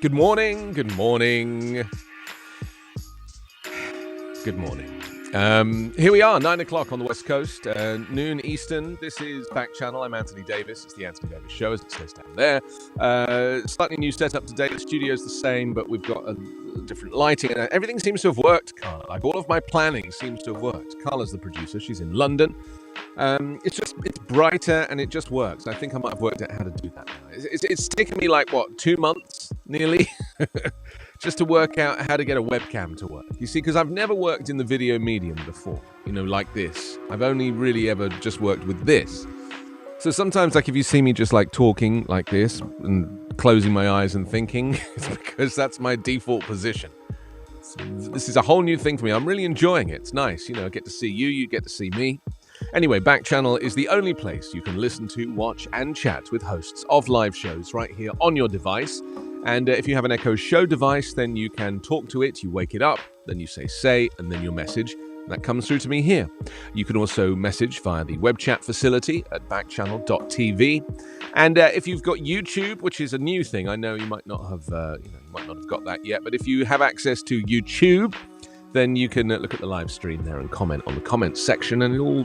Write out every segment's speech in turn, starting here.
Good morning, good morning. Good morning. Here we are, 9 o'clock on the West Coast, noon Eastern. This is Backchannel. I'm Anthony Davis. It's the Anthony Davis Show, as it says down there. Slightly new setup today. The studio's the same, but we've got a different lighting. And everything seems to have worked, Carla. Like, all of my planning seems to have worked. Carla's the producer. She's in London. It's brighter and it just works. I think I might have worked out how to do that now. It's taken me 2 months nearly just to work out how to get a webcam to work. You see, because I've never worked in the video medium before, like this. I've only really ever just worked with this. So sometimes, if you see me just talking like this and closing my eyes and thinking, it's because that's my default position. So this is a whole new thing for me. I'm really enjoying it. It's nice. I get to see you, you get to see me. Anyway, Backchannel is the only place you can listen to, watch, and chat with hosts of live shows right here on your device. And if you have an Echo Show device, then you can talk to it, you wake it up, then you say, and then your message. That comes through to me here. You can also message via the web chat facility at backchannel.tv. And if you've got YouTube, which is a new thing, I know you might not have, got that yet, but if you have access to YouTube, then you can look at the live stream there and comment on the comments section, and it all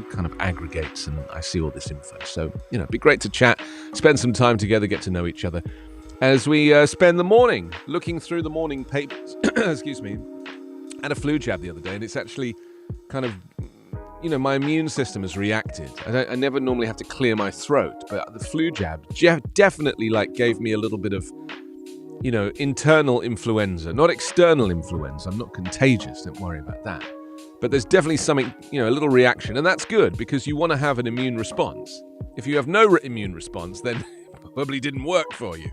kind of aggregates, and I see all this info. So, it'd be great to chat, spend some time together, get to know each other as we spend the morning looking through the morning papers. Excuse me. I had a flu jab the other day, and it's actually kind of, my immune system has reacted. I never normally have to clear my throat, but the flu jab definitely gave me a little bit of internal influenza, not external influenza. I'm not contagious, don't worry about that. But there's definitely something, a little reaction, and that's good because you want to have an immune response. If you have no immune response, then it probably didn't work for you,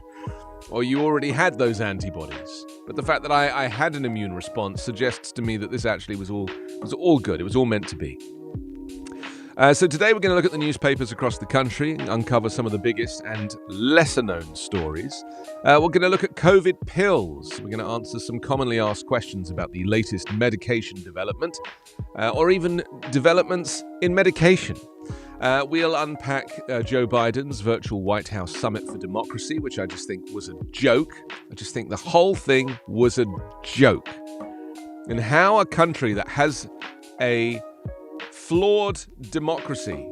or you already had those antibodies. But the fact that I had an immune response suggests to me that this actually was all good. It was all meant to be. So today we're going to look at the newspapers across the country, uncover some of the biggest and lesser-known stories. We're going to look at COVID pills. We're going to answer some commonly asked questions about the latest medication development, or even developments in medication. We'll unpack Joe Biden's virtual White House Summit for Democracy, which I just think was a joke. I just think the whole thing was a joke. And how a country that has a flawed democracy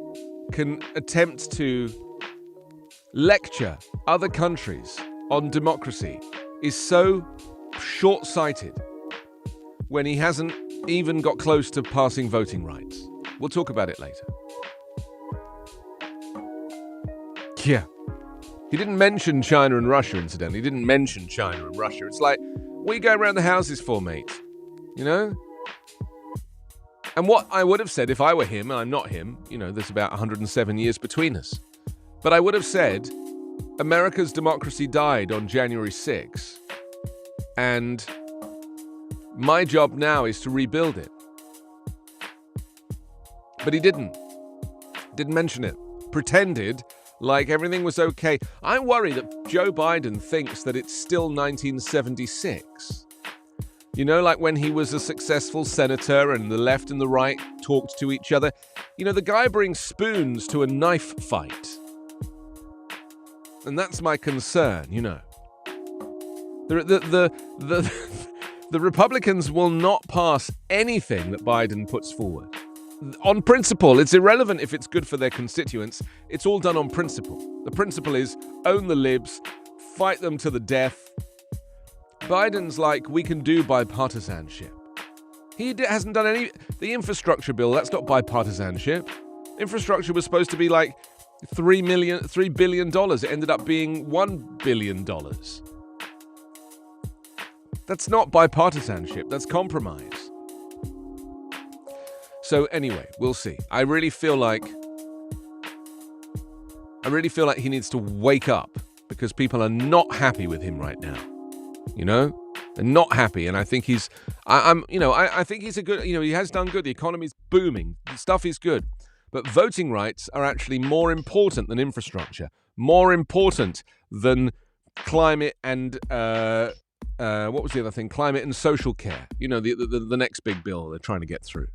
can attempt to lecture other countries on democracy is so short-sighted when he hasn't even got close to passing voting rights. We'll talk about it later. Yeah. He didn't mention China and Russia, incidentally. He didn't mention China and Russia. It's like, what are you going around the houses for, mate? And what I would have said if I were him, and I'm not him, there's about 107 years between us. But I would have said, America's democracy died on January 6th, and my job now is to rebuild it. But he didn't mention it. Pretended like everything was okay. I worry that Joe Biden thinks that it's still 1976. Like when he was a successful senator and the left and the right talked to each other. The guy brings spoons to a knife fight. And that's my concern, The Republicans will not pass anything that Biden puts forward. On principle, it's irrelevant if it's good for their constituents. It's all done on principle. The principle is own the libs, fight them to the death. Biden's like, we can do bipartisanship. He hasn't done any. The infrastructure bill, that's not bipartisanship. Infrastructure was supposed to be $3 billion. It ended up being $1 billion. That's not bipartisanship. That's compromise. So anyway, we'll see. I really feel like he needs to wake up because people are not happy with him right now. They're not happy, and I think I think he's a good, he has done good. The economy's booming, the stuff is good, but voting rights are actually more important than infrastructure, more important than climate and what was the other thing? Climate and social care. The next big bill they're trying to get through.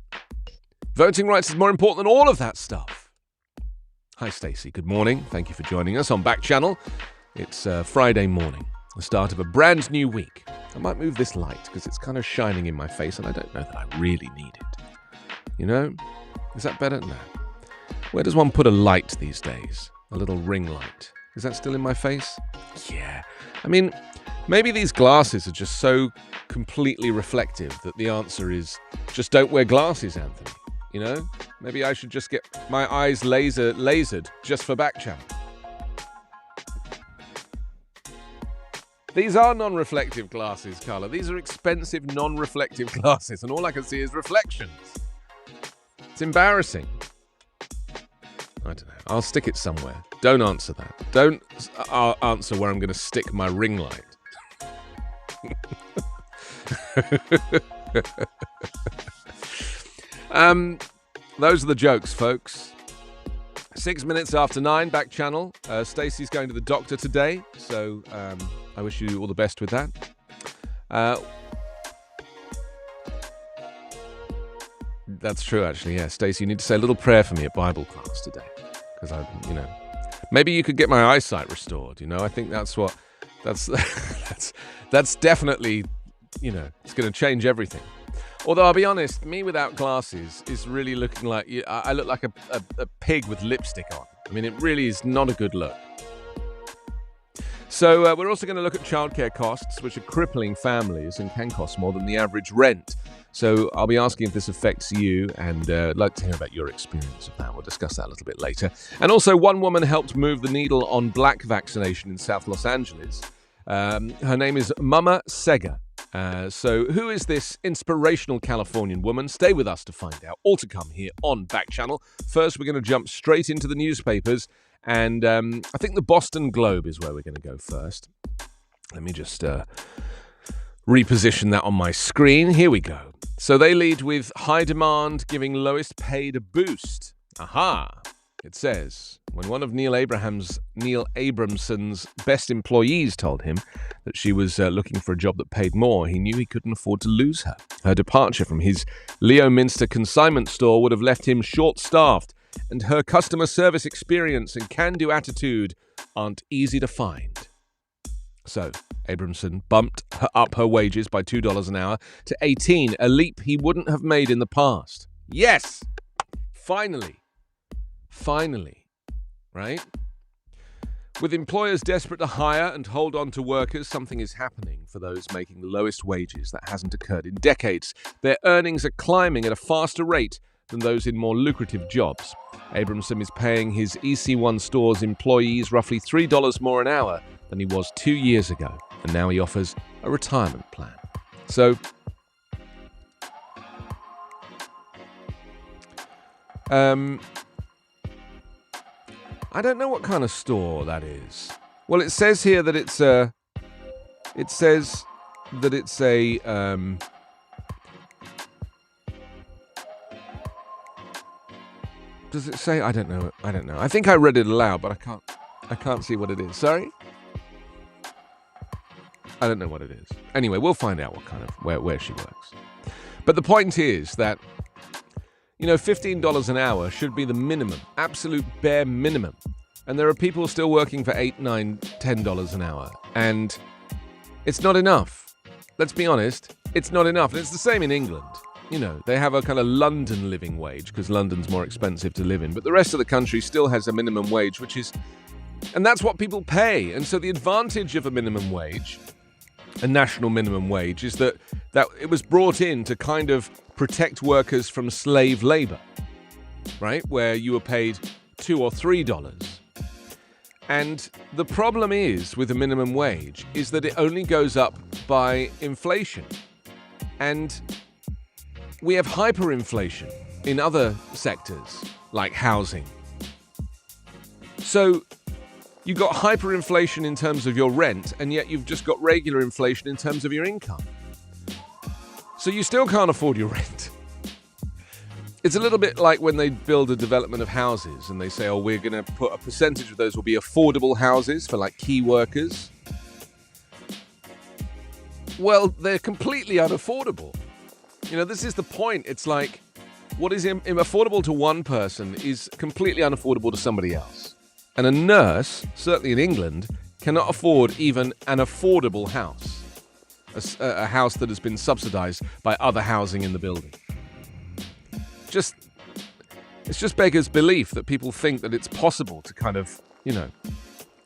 Voting rights is more important than all of that stuff. Hi, Stacey. Good morning. Thank you for joining us on Backchannel. It's Friday morning. the start of a brand new week. I might move this light because it's kind of shining in my face and I don't know that I really need it. You know? Is that better? No. Where does one put a light these days? A little ring light. Is that still in my face? Yeah. I mean, maybe these glasses are just so completely reflective that the answer is just don't wear glasses, Anthony. You know? Maybe I should just get my eyes lasered just for Backchannel. These are non-reflective glasses, Carla. These are expensive non-reflective glasses, and all I can see is reflections. It's embarrassing. I don't know. I'll stick it somewhere. Don't answer that. Don't answer where I'm going to stick my ring light. Those are the jokes, folks. 6 minutes after 9, Backchannel. Stacey's going to the doctor today, so I wish you all the best with that. That's true, actually. Yeah, Stacey, you need to say a little prayer for me at Bible class today, because maybe you could get my eyesight restored. You know, I think that's definitely, it's going to change everything. Although I'll be honest, me without glasses is really looking like I look like a pig with lipstick on. I mean, it really is not a good look. So we're also going to look at childcare costs, which are crippling families and can cost more than the average rent. So I'll be asking if this affects you, and I'd like to hear about your experience of that. We'll discuss that a little bit later. And also, one woman helped move the needle on black vaccination in South Los Angeles. Her name is Mama Sega. So who is this inspirational Californian woman? Stay with us to find out. All to come here on Backchannel. First, we're going to jump straight into the newspapers. And I think the Boston Globe is where we're going to go first. Let me just reposition that on my screen. Here we go. So they lead with high demand giving lowest paid a boost. Aha! It says, when one of Neil Abramson's best employees told him that she was looking for a job that paid more, he knew he couldn't afford to lose her. Her departure from his Leominster consignment store would have left him short-staffed, and her customer service experience and can-do attitude aren't easy to find. So, Abramson bumped up her wages by $2 an hour to $18, a leap he wouldn't have made in the past. Yes! Finally, right? With employers desperate to hire and hold on to workers, something is happening for those making the lowest wages that hasn't occurred in decades. Their earnings are climbing at a faster rate than those in more lucrative jobs. Abramson is paying his EC1 store's employees roughly $3 more an hour than he was 2 years ago, and now he offers a retirement plan. So, I don't know what kind of store that is. Well, it says here that it's a does it say? I don't know. I think I read it aloud, but I can't see what it is. Sorry? I don't know what it is. Anyway, we'll find out what kind of where she works. But the point is that $15 an hour should be the minimum, absolute bare minimum. And there are people still working for $8, $9, $10 an hour. And it's not enough. Let's be honest, it's not enough. And it's the same in England. They have a kind of London living wage because London's more expensive to live in. But the rest of the country still has a minimum wage, and that's what people pay. And so the advantage of a minimum wage, a national minimum wage, is that it was brought in to kind of protect workers from slave labor, right? Where you were paid $2 or $3. And the problem is with the minimum wage is that it only goes up by inflation. And we have hyperinflation in other sectors, like housing. So you've got hyperinflation in terms of your rent, and yet you've just got regular inflation in terms of your income. So you still can't afford your rent. It's a little bit like when they build a development of houses and they say, we're going to put a percentage of those will be affordable houses for like key workers. Well, they're completely unaffordable. This is the point. It's like what is affordable to one person is completely unaffordable to somebody else. And a nurse, certainly in England, cannot afford even an affordable house, a house that has been subsidized by other housing in the building. It's just beggars belief that people think that it's possible to kind of,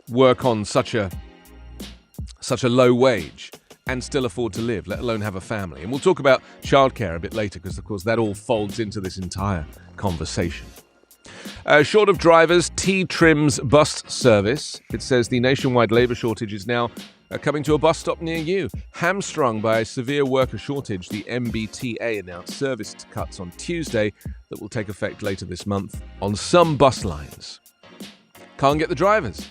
work on such a low wage and still afford to live, let alone have a family. And we'll talk about childcare a bit later because, of course, that all folds into this entire conversation. Short of drivers, T-Trim's bus service. It says the nationwide labour shortage is now coming to a bus stop near you. Hamstrung by a severe worker shortage, the MBTA announced service cuts on Tuesday that will take effect later this month on some bus lines. Can't get the drivers.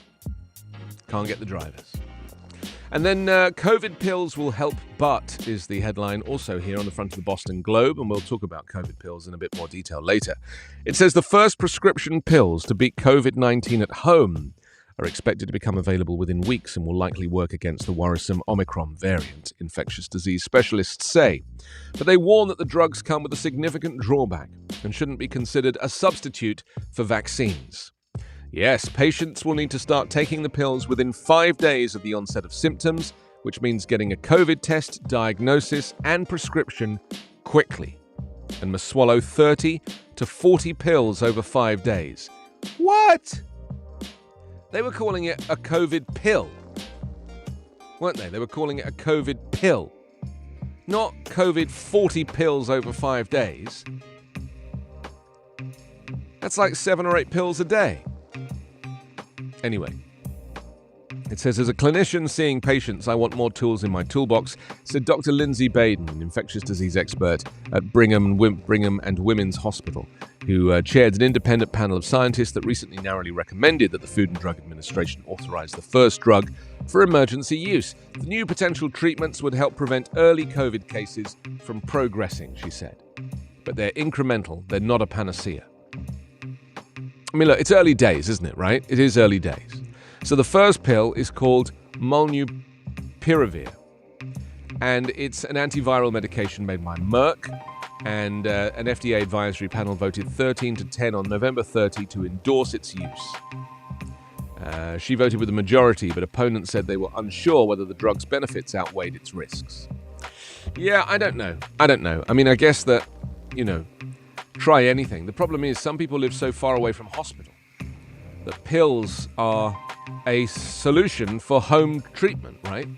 And then COVID pills will help, but is the headline also here on the front of the Boston Globe, and we'll talk about COVID pills in a bit more detail later. It says the first prescription pills to beat COVID-19 at home are expected to become available within weeks and will likely work against the worrisome Omicron variant, infectious disease specialists say. But they warn that the drugs come with a significant drawback and shouldn't be considered a substitute for vaccines. Yes, patients will need to start taking the pills within 5 days of the onset of symptoms, which means getting a COVID test, diagnosis, and prescription quickly, and must swallow 30 to 40 pills over 5 days. What? They were calling it a COVID pill, weren't they? They were calling it a COVID pill, not COVID 40 pills over 5 days. That's like 7 or 8 pills a day. Anyway, it says, as a clinician seeing patients, I want more tools in my toolbox, said Dr. Lindsay Baden, an infectious disease expert at Brigham and Women's Hospital, who chaired an independent panel of scientists that recently narrowly recommended that the Food and Drug Administration authorize the first drug for emergency use. The new potential treatments would help prevent early COVID cases from progressing, she said. But they're incremental, they're not a panacea. I mean, look, it's early days, isn't it, right? It is early days. So the first pill is called molnupiravir, and it's an antiviral medication made by Merck, and an FDA advisory panel voted 13 to 10 on November 30 to endorse its use. She voted with a majority, but opponents said they were unsure whether the drug's benefits outweighed its risks. Yeah, I don't know. I mean, I guess that, try anything. The problem is some people live so far away from hospital that pills are a solution for home treatment, right?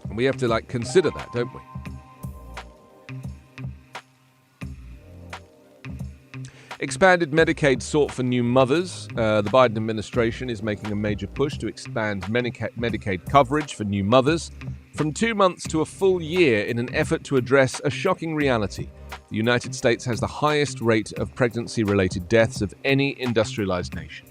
And we have to consider that, don't we? Expanded Medicaid sought for new mothers. The Biden administration is making a major push to expand Medicaid coverage for new mothers from 2 months to a full year in an effort to address a shocking reality. The United States has the highest rate of pregnancy-related deaths of any industrialized nation.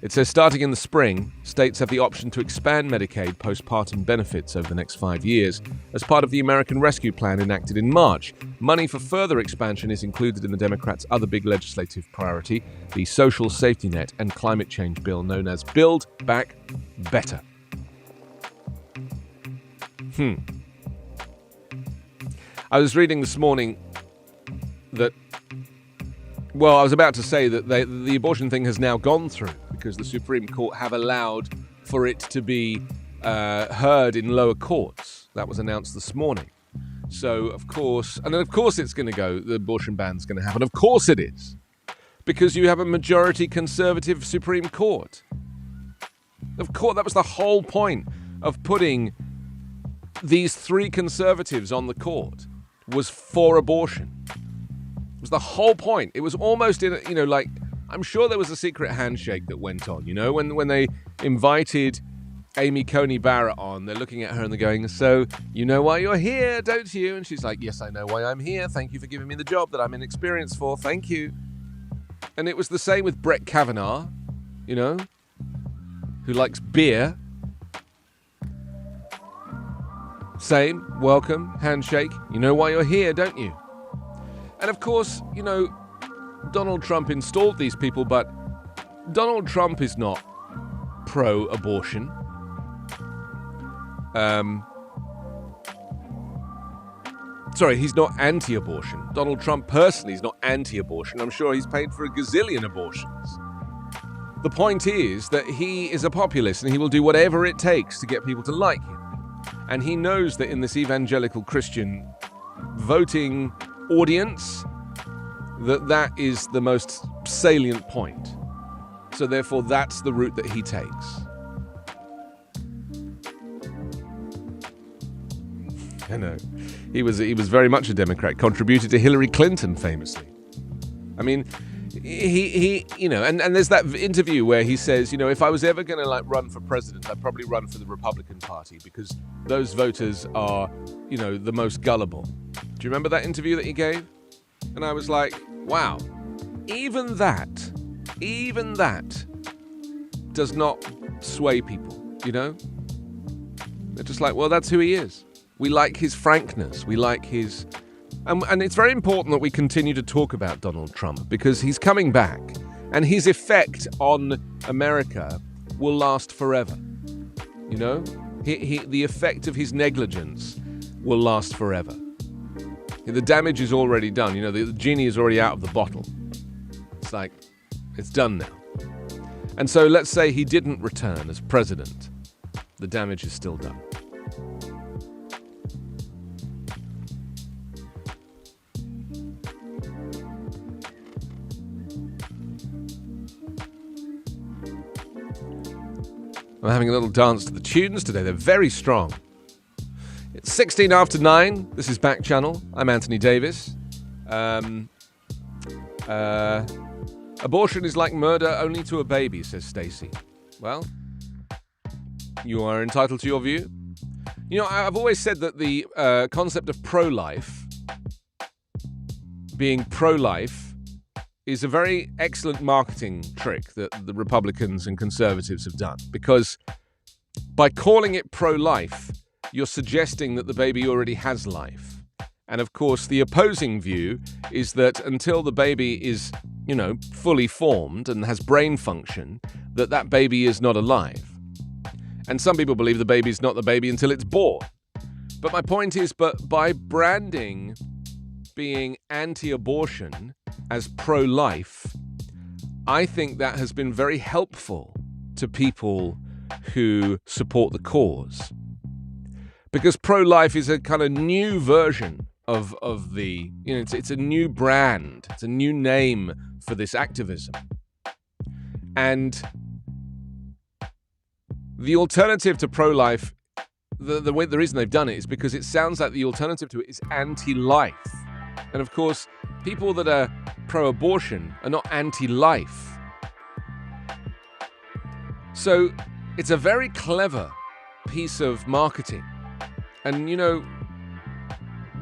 It says starting in the spring, states have the option to expand Medicaid postpartum benefits over the next 5 years as part of the American Rescue Plan enacted in March. Money for further expansion is included in the Democrats' other big legislative priority, the Social Safety Net and Climate Change Bill known as Build Back Better. I was reading this morning that, well, I was about to say that the abortion thing has now gone through because the Supreme Court have allowed for it to be heard in lower courts. That was announced this morning. So, of course it's going to go, the abortion ban's going to happen. Of course it is. Because you have a majority conservative Supreme Court. Of course, that was the whole point of putting these 3 conservatives on the court, was for abortion. It was the whole point. It was almost in I'm sure there was a secret handshake that went on, when they invited Amy Coney Barrett on, they're looking at her and they're going, so you know why you're here, don't you? And she's like, yes, I know why I'm here. Thank you for giving me the job that I'm inexperienced for. Thank you. And it was the same with Brett Kavanaugh, who likes beer. Same, welcome, handshake. You know why you're here, don't you? And of course, Donald Trump installed these people, but Donald Trump is not pro-abortion. Sorry, he's not anti-abortion. Donald Trump personally is not anti-abortion. I'm sure he's paid for a gazillion abortions. The point is that he is a populist and he will do whatever it takes to get people to like him. And he knows that in this evangelical Christian voting audience, that is the most salient point. So therefore, that's the route that he takes. I know. He was very much a Democrat, contributed to Hillary Clinton famously. I mean, he and there's that interview where he says, if I was ever going to run for president, I'd probably run for the Republican Party because those voters are, the most gullible. Do you remember that interview that he gave? And I was like, wow, even that does not sway people, They're just like, well, that's who he is. We like his frankness. We like his... And it's very important that we continue to talk about Donald Trump because he's coming back and his effect on America will last forever. The effect of his negligence will last forever. The damage is already done. The genie is already out of the bottle. It's like, it's done now. And so let's say he didn't return as president. The damage is still done. I'm having a little dance to the tunes today. They're very strong. It's 16 after 9. This is Backchannel. I'm Anthony Davis. Abortion is like murder only to a baby, says Stacey. Well, you are entitled to your view. I've always said that the concept of pro-life, being pro-life, is a very excellent marketing trick that the Republicans and conservatives have done. Because by calling it pro-life, you're suggesting that the baby already has life. And of course, the opposing view is that until the baby is, fully formed and has brain function, that baby is not alive. And some people believe the baby is not the baby until it's born. But my point is, but by branding being anti-abortion as pro-life, I think that has been very helpful to people who support the cause. Because pro-life is a kind of new version of the, it's a new brand, it's a new name for this activism. And the alternative to pro-life, the reason they've done it is because it sounds like the alternative to it is anti-life. And of course, people that are pro-abortion are not anti-life. So it's a very clever piece of marketing. And,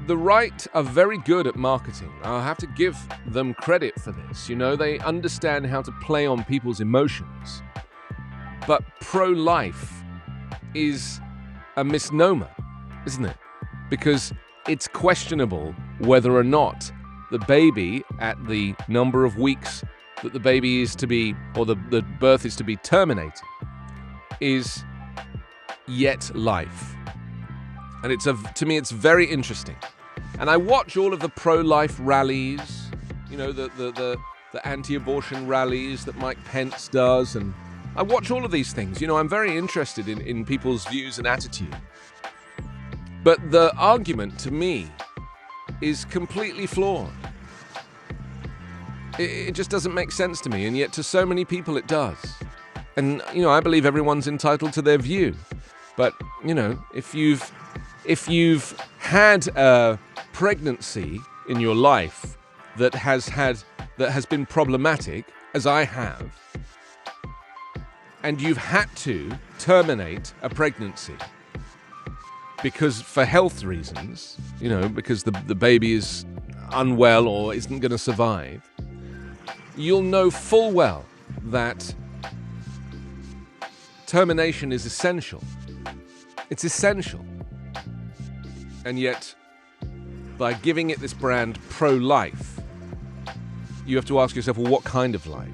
the right are very good at marketing. I'll have to give them credit for this. They understand how to play on people's emotions. But pro-life is a misnomer, isn't it? Because it's questionable whether or not the baby at the number of weeks that the baby is to be, or the birth is to be terminated, is yet life. And to me, it's very interesting. And I watch all of the pro-life rallies, the anti-abortion rallies that Mike Pence does, and I watch all of these things. I'm very interested in people's views and attitude. But the argument, to me, is completely flawed. It just doesn't make sense to me, and yet to so many people it does. And, I believe everyone's entitled to their view. But, if you've had a pregnancy in your life that has been problematic, as I have, and you've had to terminate a pregnancy because for health reasons, because the baby is unwell or isn't going to survive, you'll know full well that termination is essential. It's essential. And yet, by giving it this brand pro-life, you have to ask yourself, well, what kind of life?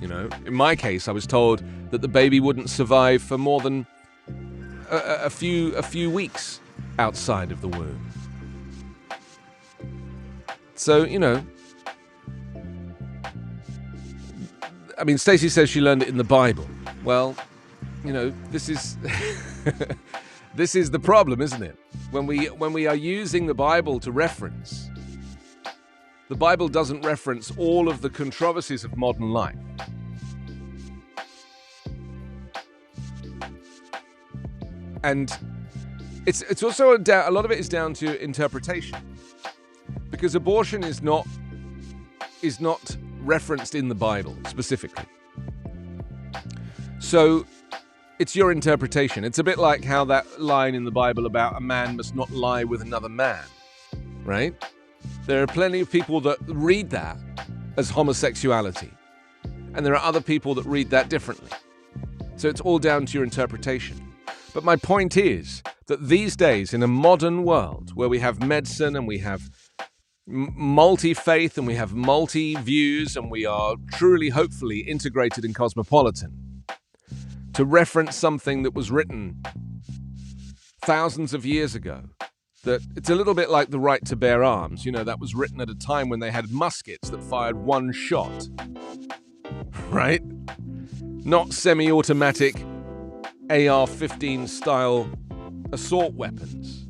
In my case, I was told that the baby wouldn't survive for more than a few weeks outside of the womb. So, I mean, Stacey says she learned it in the Bible. Well, this is this is the problem, isn't it? When we are using the Bible to reference, the Bible doesn't reference all of the controversies of modern life. And it's also a lot of it is down to interpretation, because abortion is not referenced in the Bible specifically. So it's your interpretation. It's a bit like how that line in the Bible about a man must not lie with another man, right? There are plenty of people that read that as homosexuality, and there are other people that read that differently. So it's all down to your interpretation. But my point is that these days, in a modern world where we have medicine and we have multi-faith and we have multi-views and we are truly, hopefully, integrated and cosmopolitan, to reference something that was written thousands of years ago, that it's a little bit like the right to bear arms. That was written at a time when they had muskets that fired one shot, right? Not semi-automatic AR-15 style assault weapons,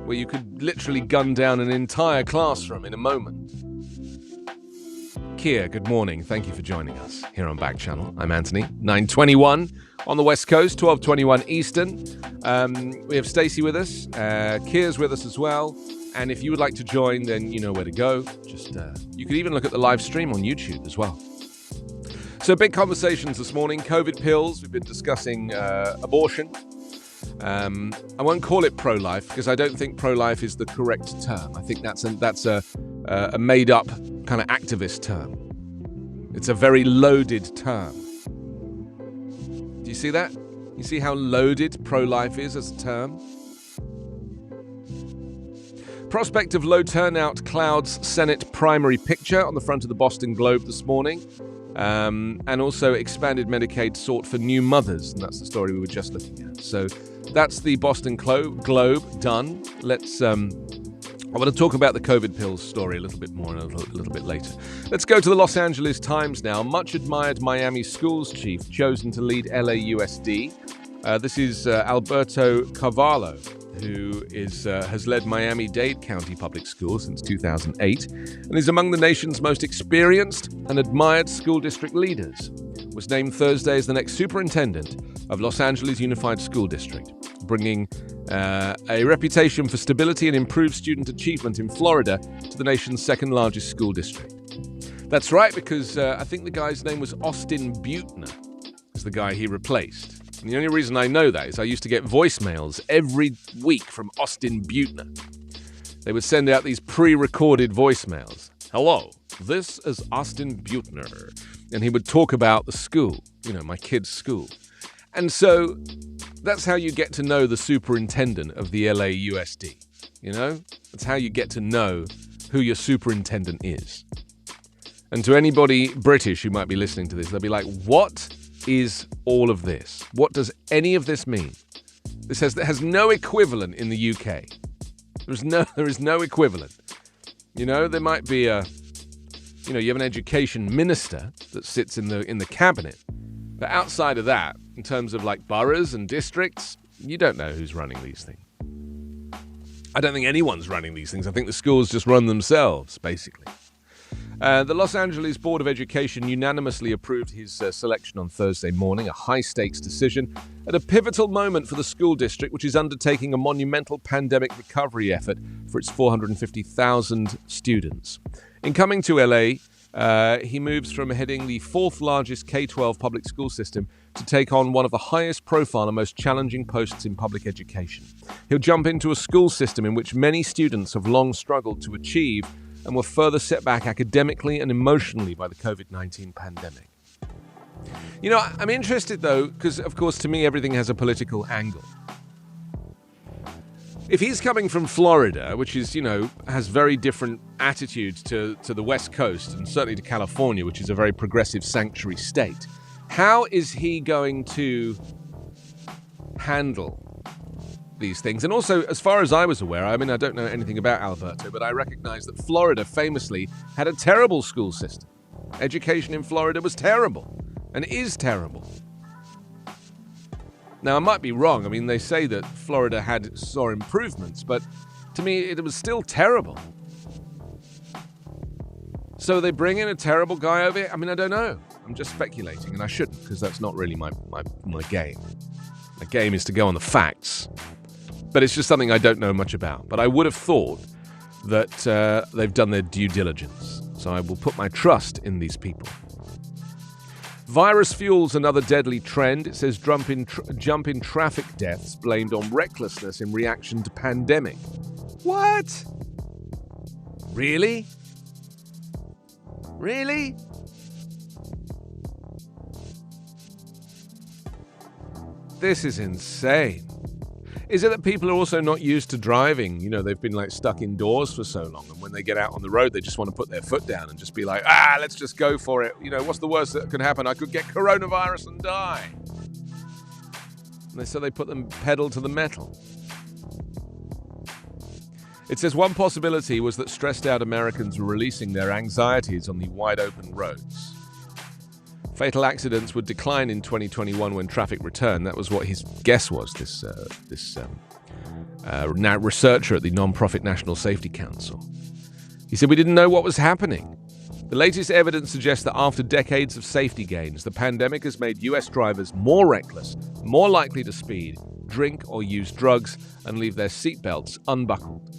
where you could literally gun down an entire classroom in a moment. Kia, good morning. Thank you for joining us here on Backchannel. I'm Anthony, 9:21 on the West Coast, 12:21 Eastern. We have Stacey with us. Kia's with us as well. And if you would like to join, then you know where to go. Just you could even look at the live stream on YouTube as well. So big conversations this morning. COVID pills. We've been discussing abortion. I won't call it pro-life because I don't think pro-life is the correct term. I think that's a made-up kind of activist term. It's a very loaded term. Do you see that? You see how loaded pro-life is as a term? Prospect of low turnout clouds Senate primary picture on the front of the Boston Globe this morning. And also expanded Medicaid sought for new mothers. And that's the story we were just looking at. So that's the Boston Globe done. I want to talk about the COVID pills story a little bit more a little bit later. Let's go to the Los Angeles Times now. Much admired Miami schools chief chosen to lead LAUSD. This is Alberto Carvalho, who has led Miami-Dade County Public Schools since 2008 and is among the nation's most experienced and admired school district leaders. Was named Thursday as the next superintendent of Los Angeles Unified School District, bringing a reputation for stability and improved student achievement in Florida to the nation's second largest school district. That's right, because I think the guy's name was Austin Butner, is the guy he replaced. And the only reason I know that is I used to get voicemails every week from Austin Butner. They would send out these pre-recorded voicemails. Hello, this is Austin Butner. And he would talk about the school, my kid's school. And so that's how you get to know the superintendent of the LAUSD. That's how you get to know who your superintendent is. And to anybody British who might be listening to this, they'll be like, what is all of this? What does any of this mean? This has no equivalent in the UK. There is no equivalent. There might be you have an education minister that sits in the cabinet, but outside of that, in terms of like boroughs and districts, you don't know who's running these things. I don't think anyone's running these things. I think the schools just run themselves, basically. The Los Angeles Board of Education unanimously approved his selection on Thursday morning, a high-stakes decision at a pivotal moment for the school district, which is undertaking a monumental pandemic recovery effort for its 450,000 students. In coming to LA, he moves from heading the fourth largest K-12 public school system to take on one of the highest profile and most challenging posts in public education. He'll jump into a school system in which many students have long struggled to achieve and were further set back academically and emotionally by the COVID-19 pandemic. I'm interested, though, because, of course, to me, everything has a political angle. If he's coming from Florida, which is, has very different attitudes to the West Coast and certainly to California, which is a very progressive sanctuary state, how is he going to handle these things? And also, as far as I was aware, I don't know anything about Alberto, but I recognize that Florida famously had a terrible school system. Education in Florida was terrible and is terrible. Now, I might be wrong. I mean, they say that Florida saw improvements, but to me, it was still terrible. So they bring in a terrible guy over here? I mean, I don't know. I'm just speculating, and I shouldn't, because that's not really my game. My game is to go on the facts. But it's just something I don't know much about. But I would have thought that they've done their due diligence. So I will put my trust in these people. Virus fuels another deadly trend. It says jump in traffic deaths blamed on recklessness in reaction to pandemic. What? Really? Really? This is insane. Is it that people are also not used to driving? You know, they've been stuck indoors for so long, and when they get out on the road, they just want to put their foot down and just be like, let's just go for it. You know, what's the worst that could happen? I could get coronavirus and die. And so they put them pedal to the metal. It says one possibility was that stressed out Americans were releasing their anxieties on the wide open roads. Fatal accidents would decline in 2021 when traffic returned. That was what his guess was, this researcher at the non-profit National Safety Council. He said, we didn't know what was happening. The latest evidence suggests that after decades of safety gains, the pandemic has made US drivers more reckless, more likely to speed, drink or use drugs, and leave their seatbelts unbuckled.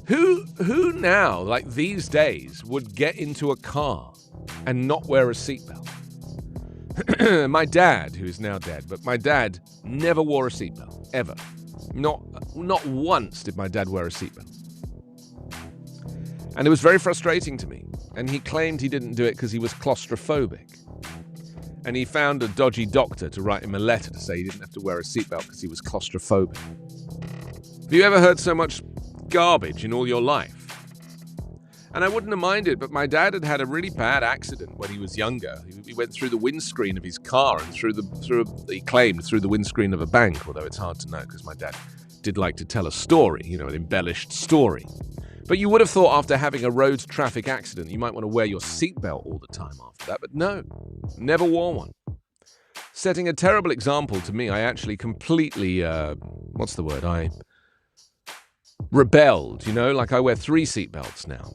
Who now, these days, would get into a car and not wear a seatbelt? My dad, who is now dead, but my dad never wore a seatbelt, ever. Not once did my dad wear a seatbelt. And it was very frustrating to me. And he claimed he didn't do it because he was claustrophobic. And he found a dodgy doctor to write him a letter to say he didn't have to wear a seatbelt because he was claustrophobic. Have you ever heard so much garbage in all your life? And I wouldn't have minded, but my dad had had a really bad accident when he was younger. He went through the windscreen of his car and he claimed through the windscreen of a bank, although it's hard to know because my dad did like to tell a story, an embellished story. But you would have thought after having a road traffic accident, you might want to wear your seatbelt all the time after that, but no, never wore one. Setting a terrible example to me, I actually completely, I rebelled, I wear 3 seatbelts now.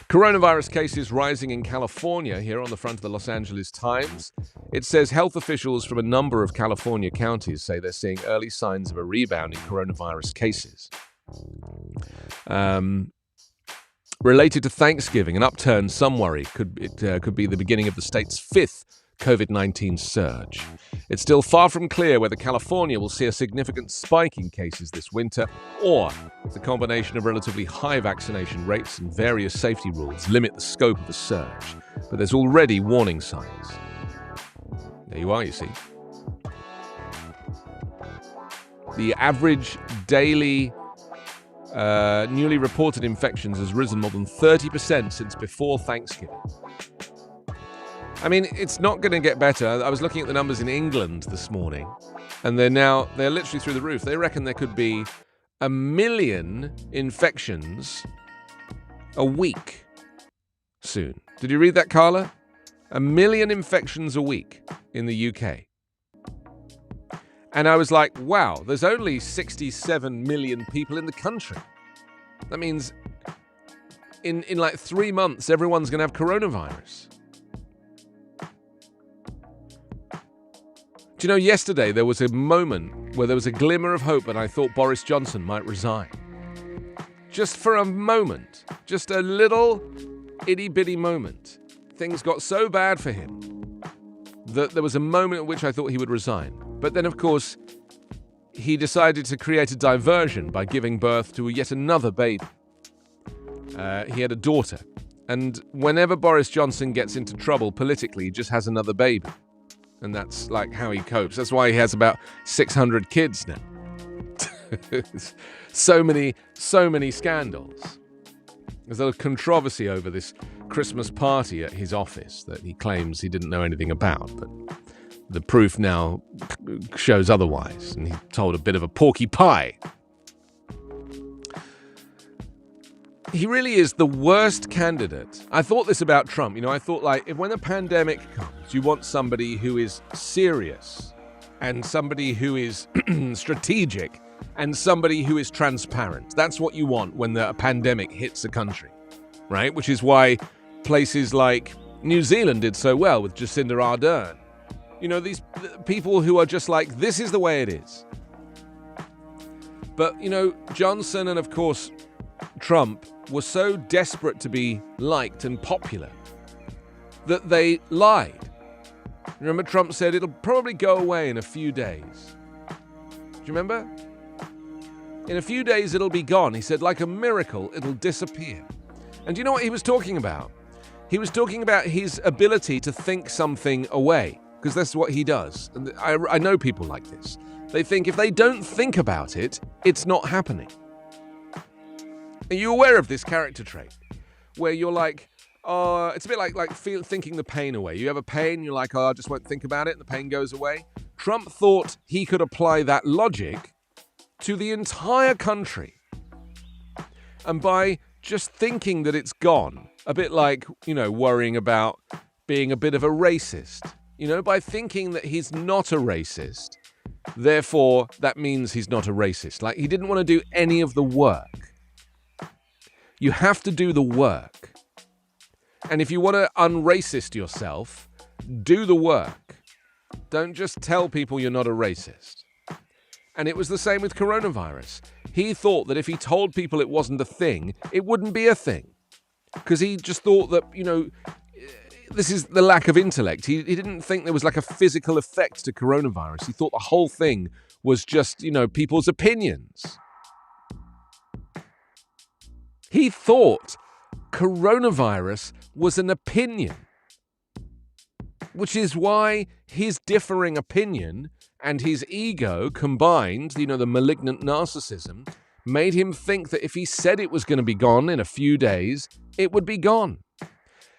Coronavirus cases rising in California here on the front of the Los Angeles Times. It says health officials from a number of California counties say they're seeing early signs of a rebound in coronavirus cases. Related to Thanksgiving, an upturn, some worry, could be the beginning of the state's 5th COVID-19 surge. It's still far from clear whether California will see a significant spike in cases this winter, or if the combination of relatively high vaccination rates and various safety rules limit the scope of the surge. But there's already warning signs. There you are, you see. The average daily newly reported infections has risen more than 30% since before Thanksgiving. I mean, it's not going to get better. I was looking at the numbers in England this morning, and they're literally through the roof. They reckon there could be 1 million infections a week soon. Did you read that, Carla? 1 million infections a week in the UK. And I was like, wow, there's only 67 million people in the country. That means in 3 months, everyone's going to have coronavirus. Do you know, yesterday there was a moment where there was a glimmer of hope and I thought Boris Johnson might resign. Just for a moment. Just a little itty-bitty moment. Things got so bad for him that there was a moment at which I thought he would resign. But then, of course, he decided to create a diversion by giving birth to yet another baby. He had a daughter. And whenever Boris Johnson gets into trouble politically, he just has another baby. And that's how he copes. That's why he has about 600 kids now. So many scandals. There's a controversy over this Christmas party at his office that he claims he didn't know anything about, but the proof now shows otherwise, and he told a bit of a porky pie. he really is the worst candidate. I thought this about Trump. I thought, like, if when a pandemic comes, you want somebody who is serious and somebody who is strategic and somebody who is transparent. That's what you want when a pandemic hits a country, right? Which is why places like New Zealand did so well with Jacinda Ardern. These people who are just like, this is the way it is. But, Johnson and, of course, Trump were so desperate to be liked and popular that they lied. Remember, Trump said it'll probably go away in a few days. Do you remember? In a few days, it'll be gone. He said, like a miracle, it'll disappear. And do you know what he was talking about? He was talking about his ability to think something away, because that's what he does. And I know people like this. They think if they don't think about it, it's not happening. Are you aware of this character trait? Where you're like, it's a bit like thinking the pain away. You have a pain, you're like, I just won't think about it, and the pain goes away. Trump thought he could apply that logic to the entire country. And by just thinking that it's gone, a bit like, worrying about being a bit of a racist. By thinking that he's not a racist, therefore that means he's not a racist. Like, he didn't want to do any of the work. You have to do the work. And if you want to unracist yourself, do the work. Don't just tell people you're not a racist. And it was the same with coronavirus. He thought that if he told people it wasn't a thing, it wouldn't be a thing. Because he just thought that, this is the lack of intellect. He didn't think there was like a physical effect to coronavirus. He thought the whole thing was just, people's opinions. He thought coronavirus was an opinion, which is why his differing opinion and his ego combined, the malignant narcissism, made him think that if he said it was going to be gone in a few days, it would be gone.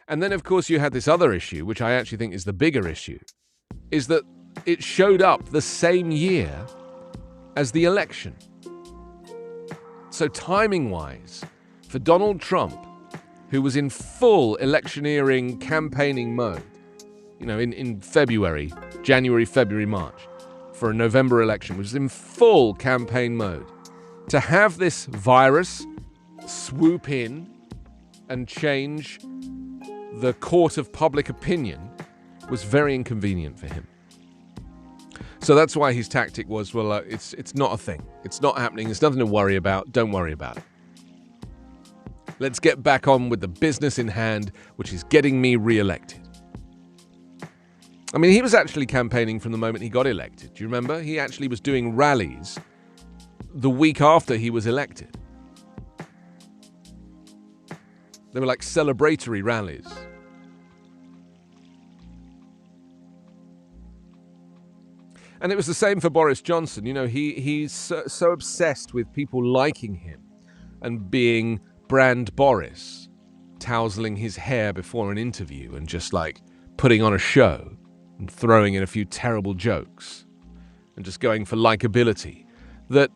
And then, of course, you had this other issue, which I actually think is the bigger issue, is that it showed up the same year as the election. So timing-wise, for Donald Trump, who was in full electioneering, campaigning mode, in February, January, February, March, for a November election, was in full campaign mode, to have this virus swoop in and change the court of public opinion was very inconvenient for him. So that's why his tactic was, it's not a thing. It's not happening. There's nothing to worry about. Don't worry about it. Let's get back on with the business in hand, which is getting me re-elected. I mean, he was actually campaigning from the moment he got elected. Do you remember? He actually was doing rallies the week after he was elected. They were like celebratory rallies. And it was the same for Boris Johnson. He's so obsessed with people liking him and being brand Boris, tousling his hair before an interview and just like putting on a show and throwing in a few terrible jokes and just going for likability, that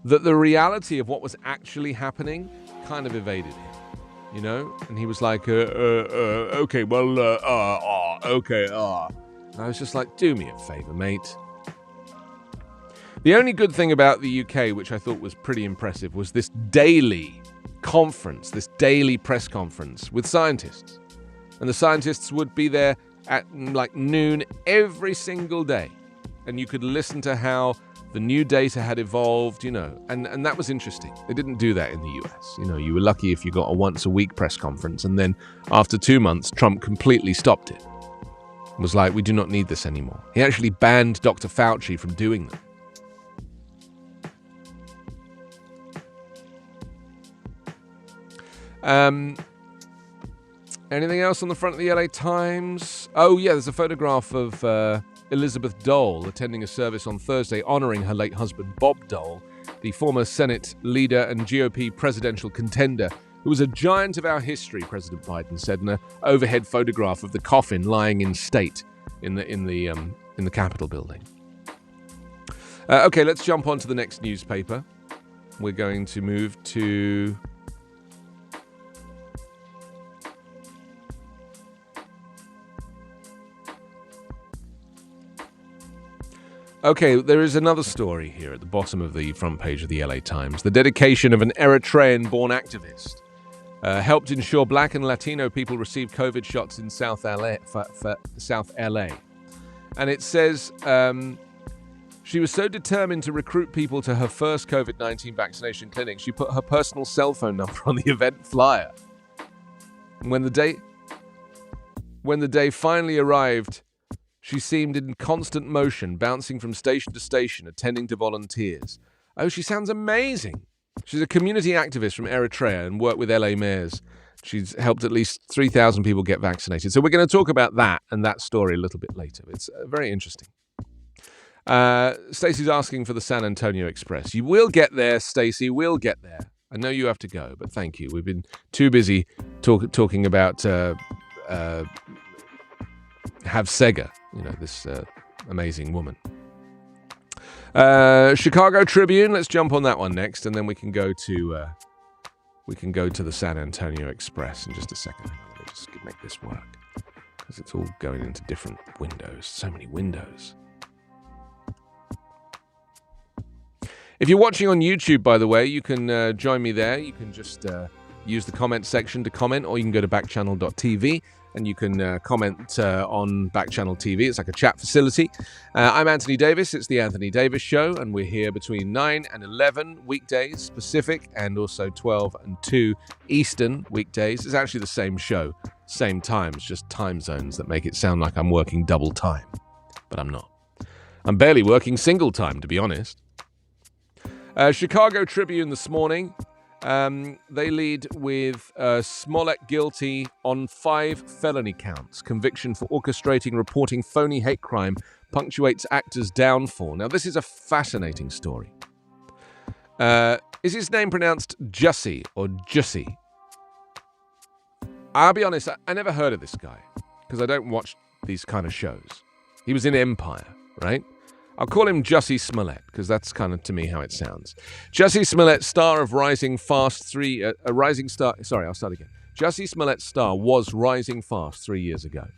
the reality of what was actually happening kind of evaded him, And he was like, okay, well, okay. And I was just like, do me a favor, mate. The only good thing about the UK, which I thought was pretty impressive, was this daily conference, this daily press conference with scientists. And the scientists would be there at like noon every single day. And you could listen to how the new data had evolved, and that was interesting. They didn't do that in the US. You were lucky if you got a once-a-week press conference, and then after 2 months, Trump completely stopped it. It was like, we do not need this anymore. He actually banned Dr. Fauci from doing them. Anything else on the front of the LA Times? Oh, yeah, there's a photograph of Elizabeth Dole attending a service on Thursday honoring her late husband, Bob Dole, the former Senate leader and GOP presidential contender, who was a giant of our history, President Biden said in an overhead photograph of the coffin lying in state in the Capitol building. Okay, let's jump on to the next newspaper. We're going to move to Okay, there is another story here at the bottom of the front page of the LA Times. The dedication of an Eritrean-born activist helped ensure Black and Latino people receive COVID shots in South LA. And it says she was so determined to recruit people to her first COVID-19 vaccination clinic, she put her personal cell phone number on the event flyer. And when the day finally arrived, she seemed in constant motion, bouncing from station to station, attending to volunteers. Oh, she sounds amazing. She's a community activist from Eritrea and worked with LA mayors. She's helped at least 3,000 people get vaccinated. So we're going to talk about that and that story a little bit later. It's very interesting. Stacey's asking for the San Antonio Express. You will get there, Stacey. We'll get there. I know you have to go, but thank you. We've been too busy talking about Have Sega, this amazing woman. Chicago Tribune. Let's jump on that one next, and then we can go to the San Antonio Express in just a second. Let me just make this work because it's all going into different windows. So many windows. If you're watching on YouTube, by the way, you can join me there. You can just use the comment section to comment, or you can go to backchannel.tv. And you can comment on Backchannel TV. It's like a chat facility. I'm Anthony Davis. It's the Anthony Davis Show, and we're here between 9 and 11 weekdays Pacific, and also 12 and 2 Eastern weekdays. It's actually the same show, same times, just time zones that make it sound like I'm working double time. But I'm not. I'm barely working single time, to be honest. Chicago Tribune this morning. They lead with Smollett guilty on 5 felony counts. Conviction for orchestrating, reporting phony hate crime punctuates actor's downfall. Now, this is a fascinating story. Is his name pronounced Jussie or Jussie? I'll be honest, I never heard of this guy because I don't watch these kind of shows. He was in Empire, right? I'll call him Jussie Smollett, because that's kind of, to me, how it sounds. Jussie Smollett, star of Rising Fast 3... a rising star... Sorry, I'll start again. Jussie Smollett's star was rising fast 3 years ago,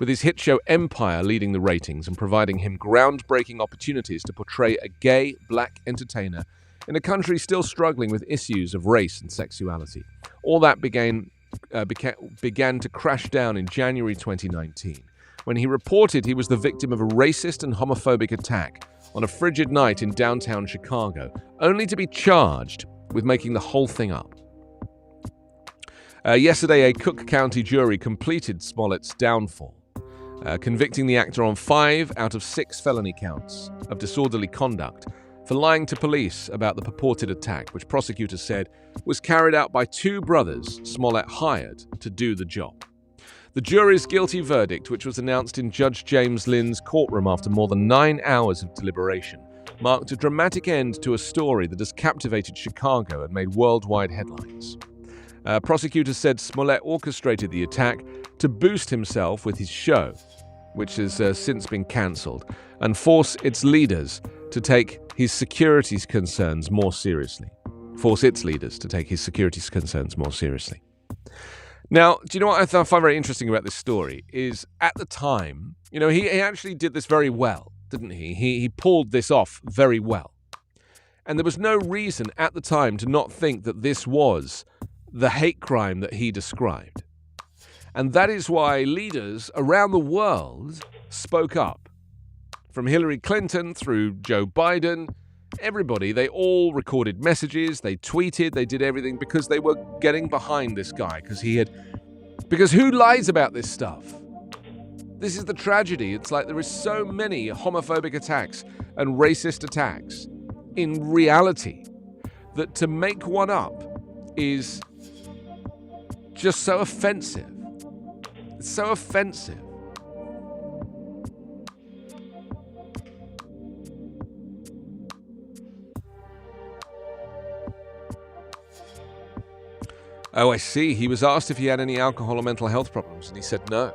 with his hit show Empire leading the ratings and providing him groundbreaking opportunities to portray a gay, black entertainer in a country still struggling with issues of race and sexuality. All that began to crash down in January 2019. When he reported he was the victim of a racist and homophobic attack on a frigid night in downtown Chicago, only to be charged with making the whole thing up. Yesterday, a Cook County jury completed Smollett's downfall, convicting the actor on 5 out of 6 felony counts of disorderly conduct for lying to police about the purported attack, which prosecutors said was carried out by 2 brothers Smollett hired to do the job. The jury's guilty verdict, which was announced in Judge James Lynn's courtroom after more than 9 hours of deliberation, marked a dramatic end to a story that has captivated Chicago and made worldwide headlines. Prosecutors said Smollett orchestrated the attack to boost himself with his show, which has since been cancelled, and force its leaders to take his security concerns more seriously. Now, do you know what I find very interesting about this story is at the time, he actually did this very well, didn't he? He pulled this off very well. And there was no reason at the time to not think that this was the hate crime that he described. And that is why leaders around the world spoke up. From Hillary Clinton through Joe Biden, everybody, they all recorded messages, they tweeted, they did everything because they were getting behind this guy because who lies about this stuff? This is the tragedy. It's like there is so many homophobic attacks and racist attacks in reality that to make one up is just so offensive. It's so offensive. Oh, I see. He was asked if he had any alcohol or mental health problems, and he said no.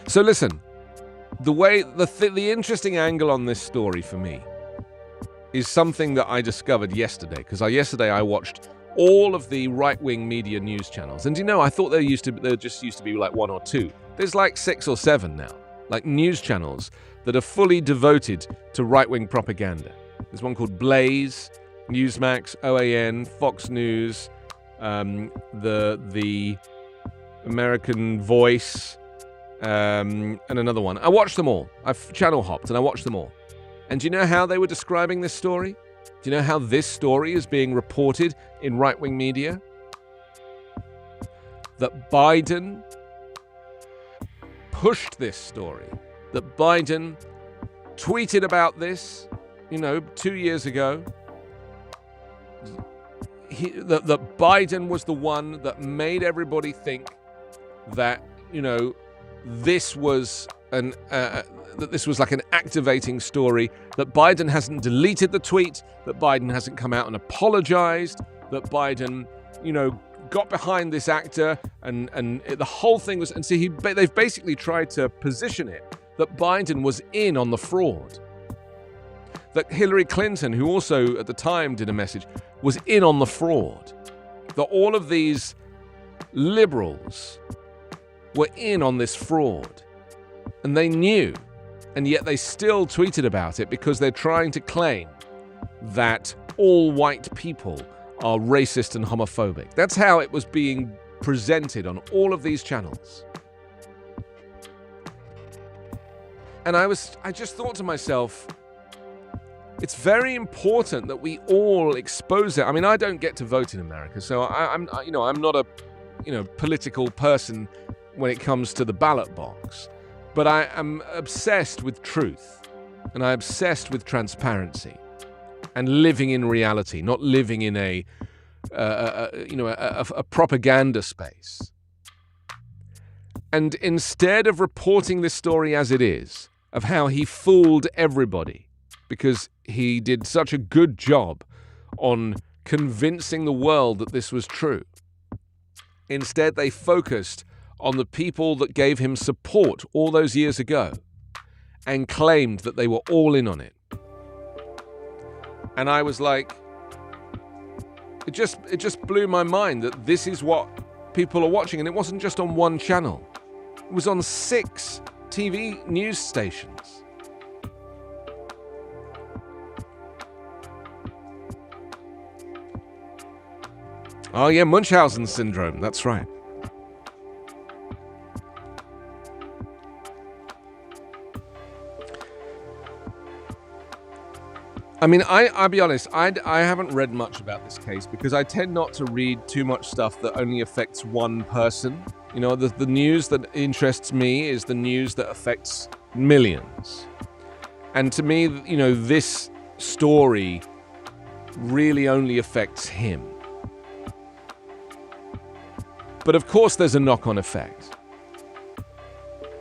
So listen, the interesting angle on this story for me is something that I discovered yesterday, because yesterday I watched all of the right-wing media news channels, and I thought there just used to be like 1 or 2. There's like 6 or 7 now, like news channels that are fully devoted to right-wing propaganda. There's one called Blaze, Newsmax, OAN, Fox News, the American Voice, and another one. I watched them all. I've channel hopped and I watched them all. And do you know how they were describing this story? Do you know how this story is being reported in right-wing media? That Biden pushed this story. That Biden tweeted about this, 2 years ago. That Biden was the one that made everybody think that, this was that this was like an activating story, that Biden hasn't deleted the tweet, that Biden hasn't come out and apologized, that Biden, got behind this actor, and the whole thing was, and see, they've basically tried to position it that Biden was in on the fraud. That Hillary Clinton, who also at the time did a message, was in on the fraud. That all of these liberals were in on this fraud. And they knew, and yet they still tweeted about it because they're trying to claim that all white people are racist and homophobic. That's how it was being presented on all of these channels. And I just thought to myself, it's very important that we all expose it. I mean, I don't get to vote in America, so I'm not a, political person when it comes to the ballot box. But I am obsessed with truth, and I'm obsessed with transparency, and living in reality, not living in a propaganda space. And instead of reporting this story as it is, of how he fooled everybody, because he did such a good job on convincing the world that this was true, instead they focused on the people that gave him support all those years ago and claimed that they were all in on it. And I was like, it just blew my mind that this is what people are watching. And it wasn't just on one channel. It was on 6 TV news stations. Oh yeah, Munchausen syndrome, that's right. I mean, I'll be honest, I haven't read much about this case because I tend not to read too much stuff that only affects one person. The news that interests me is the news that affects millions. And to me, this story really only affects him. But of course, there's a knock-on effect.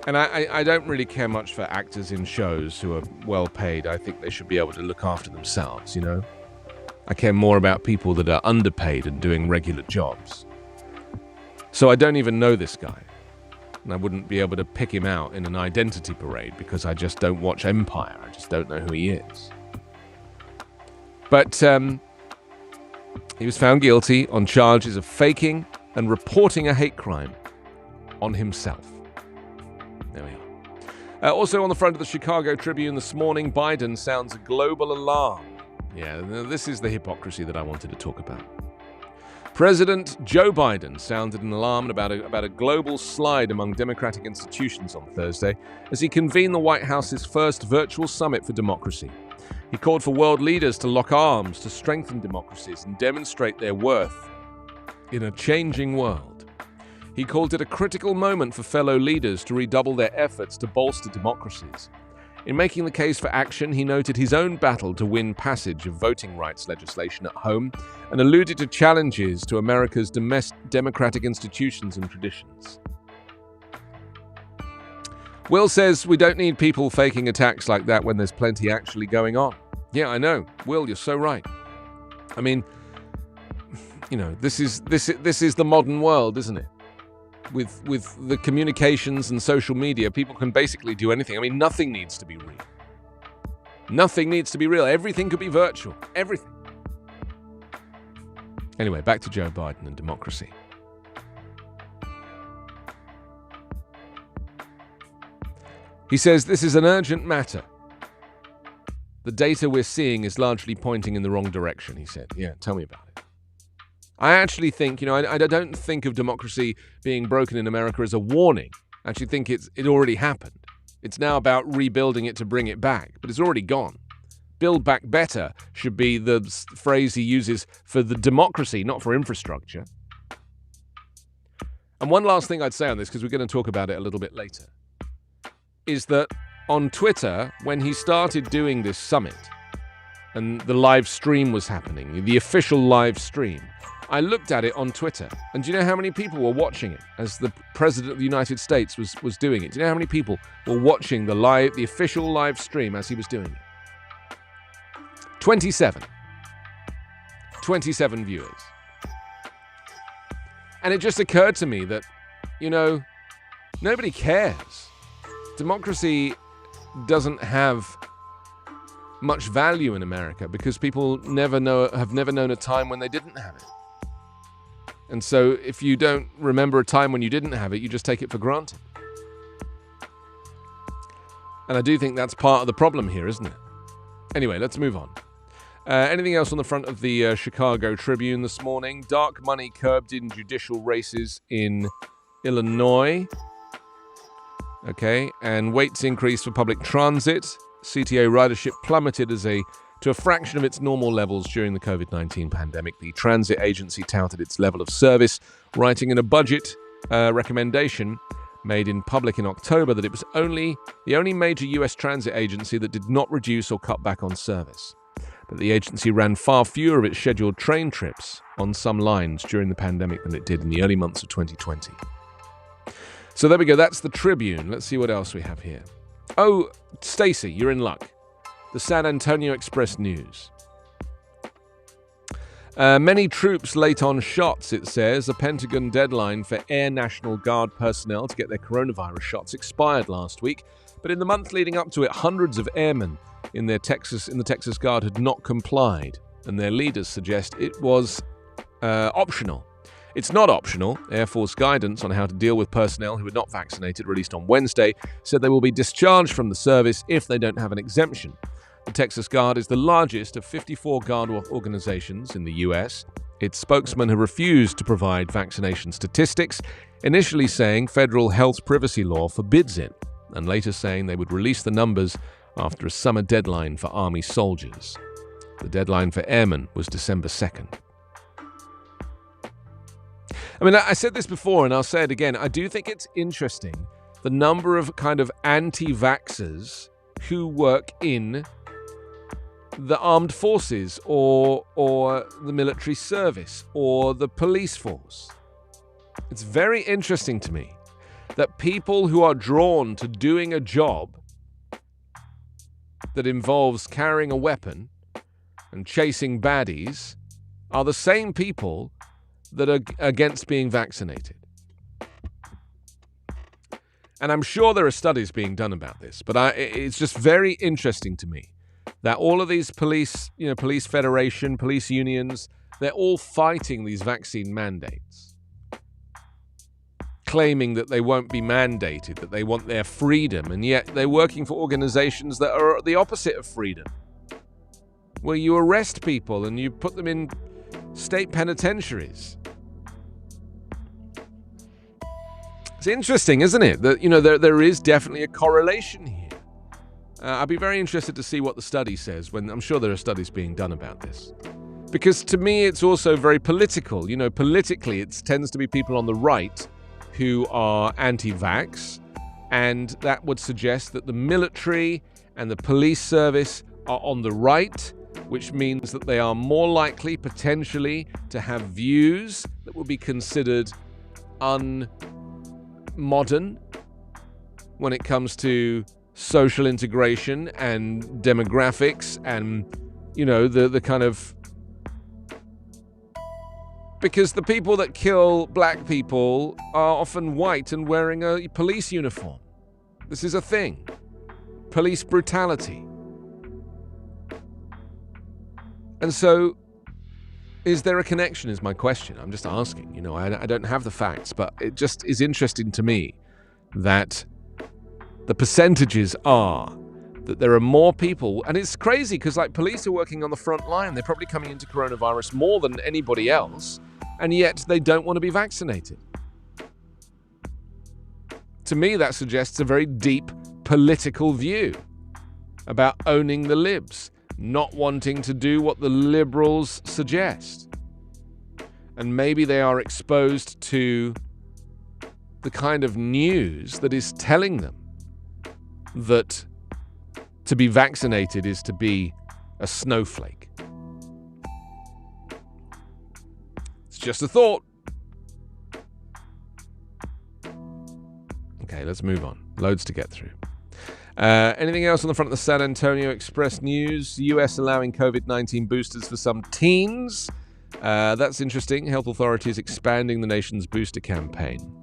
And I don't really care much for actors in shows who are well paid. I think they should be able to look after themselves, I care more about people that are underpaid and doing regular jobs. So I don't even know this guy. And I wouldn't be able to pick him out in an identity parade because I just don't watch Empire. I just don't know who he is. But he was found guilty on charges of faking and reporting a hate crime on himself. There we are. Also on the front of the Chicago Tribune this morning, Biden sounds a global alarm. Yeah, this is the hypocrisy that I wanted to talk about. President Joe Biden sounded an alarm about a global slide among democratic institutions on Thursday as he convened the White House's first virtual summit for democracy. He called for world leaders to lock arms to strengthen democracies and demonstrate their worth in a changing world. He called it a critical moment for fellow leaders to redouble their efforts to bolster democracies. In making the case for action, he noted his own battle to win passage of voting rights legislation at home and alluded to challenges to America's democratic institutions and traditions. Will says we don't need people faking attacks like that when there's plenty actually going on. Yeah, I know. Will, you're so right. I mean, this is the modern world, isn't it? With the communications and social media, people can basically do anything. I mean, nothing needs to be real. Nothing needs to be real. Everything could be virtual. Everything. Anyway, back to Joe Biden and democracy. He says, this is an urgent matter. The data we're seeing is largely pointing in the wrong direction, he said. Yeah, tell me about it. I actually think, I don't think of democracy being broken in America as a warning. I actually think it already happened. It's now about rebuilding it to bring it back, but it's already gone. Build back better should be the phrase he uses for the democracy, not for infrastructure. And one last thing I'd say on this, because we're going to talk about it a little bit later, is that on Twitter, when he started doing this summit and the live stream was happening, the official live stream, I looked at it on Twitter, and do you know how many people were watching it as the President of the United States was doing it? Do you know how many people were watching the official live stream as he was doing it? 27. 27 viewers. And it just occurred to me that, nobody cares. Democracy doesn't have much value in America because people have never known a time when they didn't have it. And so if you don't remember a time when you didn't have it, you just take it for granted. And I do think that's part of the problem here, isn't it? Anyway, let's move on. Anything else on the front of the Chicago Tribune this morning? Dark money curbed in judicial races in Illinois. Okay, and weights increase for public transit. CTA ridership plummeted to a fraction of its normal levels during the COVID-19 pandemic. The transit agency touted its level of service, writing in a budget recommendation made in public in October that it was the only major U.S. transit agency that did not reduce or cut back on service. But the agency ran far fewer of its scheduled train trips on some lines during the pandemic than it did in the early months of 2020. So there we go, that's the Tribune. Let's see what else we have here. Oh, Stacey, you're in luck. The San Antonio Express News. Many troops late on shots, it says. A Pentagon deadline for Air National Guard personnel to get their coronavirus shots expired last week. But in the month leading up to it, hundreds of airmen in the Texas Guard had not complied, and their leaders suggest it was optional. It's not optional. Air Force guidance on how to deal with personnel who are not vaccinated, released on Wednesday, said they will be discharged from the service if they don't have an exemption. The Texas Guard is the largest of 54 Guard organizations in the U.S. Its spokesman have refused to provide vaccination statistics, initially saying federal health privacy law forbids it, and later saying they would release the numbers after a summer deadline for Army soldiers. The deadline for airmen was December 2nd. I mean, I said this before, and I'll say it again. I do think it's interesting, the number of kind of anti-vaxxers who work in the armed forces or the military service or the police force. It's very interesting to me that people who are drawn to doing a job that involves carrying a weapon and chasing baddies are the same people that are against being vaccinated. And I'm sure there are studies being done about this, but it's just very interesting to me that all of these police federation, police unions, they're all fighting these vaccine mandates, claiming that they won't be mandated, that they want their freedom, and yet they're working for organizations that are the opposite of freedom, where you arrest people and you put them in state penitentiaries. It's interesting, isn't it? That, there is definitely a correlation here. I'd be very interested to see what the study says, when I'm sure there are studies being done about this. Because to me, it's also very political. Politically, it tends to be people on the right who are anti-vax, and that would suggest that the military and the police service are on the right, which means that they are more likely, potentially, to have views that will be considered unmodern when it comes to social integration and demographics and, the kind of... Because the people that kill black people are often white and wearing a police uniform. This is a thing. Police brutality. And so, is there a connection is my question. I'm just asking. I don't have the facts, but it just is interesting to me that the percentages are that there are more people, and it's crazy because like police are working on the front line. They're probably coming into coronavirus more than anybody else, and yet they don't want to be vaccinated. To me, that suggests a very deep political view about owning the libs, not wanting to do what the liberals suggest. And maybe they are exposed to the kind of news that is telling them that to be vaccinated is to be a snowflake. It's just a thought. Okay, let's move on. Loads to get through. Anything else on the front of the San Antonio Express news? US allowing COVID-19 boosters for some teens. That's interesting. Health authorities expanding the nation's booster campaign.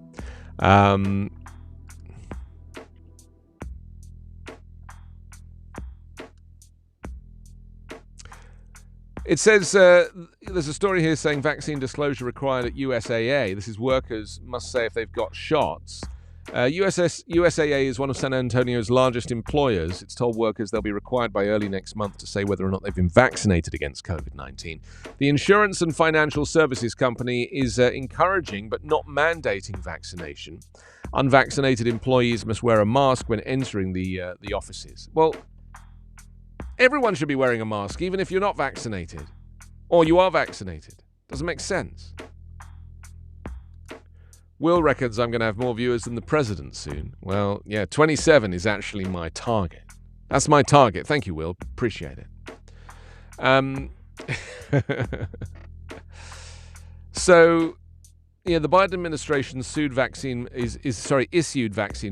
It says, there's a story here saying vaccine disclosure required at USAA. This is workers must say if they've got shots. USAA is one of San Antonio's largest employers. It's told workers they'll be required by early next month to say whether or not they've been vaccinated against COVID-19. The insurance and financial services company is encouraging but not mandating vaccination. Unvaccinated employees must wear a mask when entering the offices. Well, everyone should be wearing a mask, even if you're not vaccinated. Or you are vaccinated. Doesn't make sense. Will reckons I'm going to have more viewers than the president soon. Well, yeah, 27 is actually my target. That's my target. Thank you, Will. Appreciate it. So, yeah, the Biden administration issued vaccine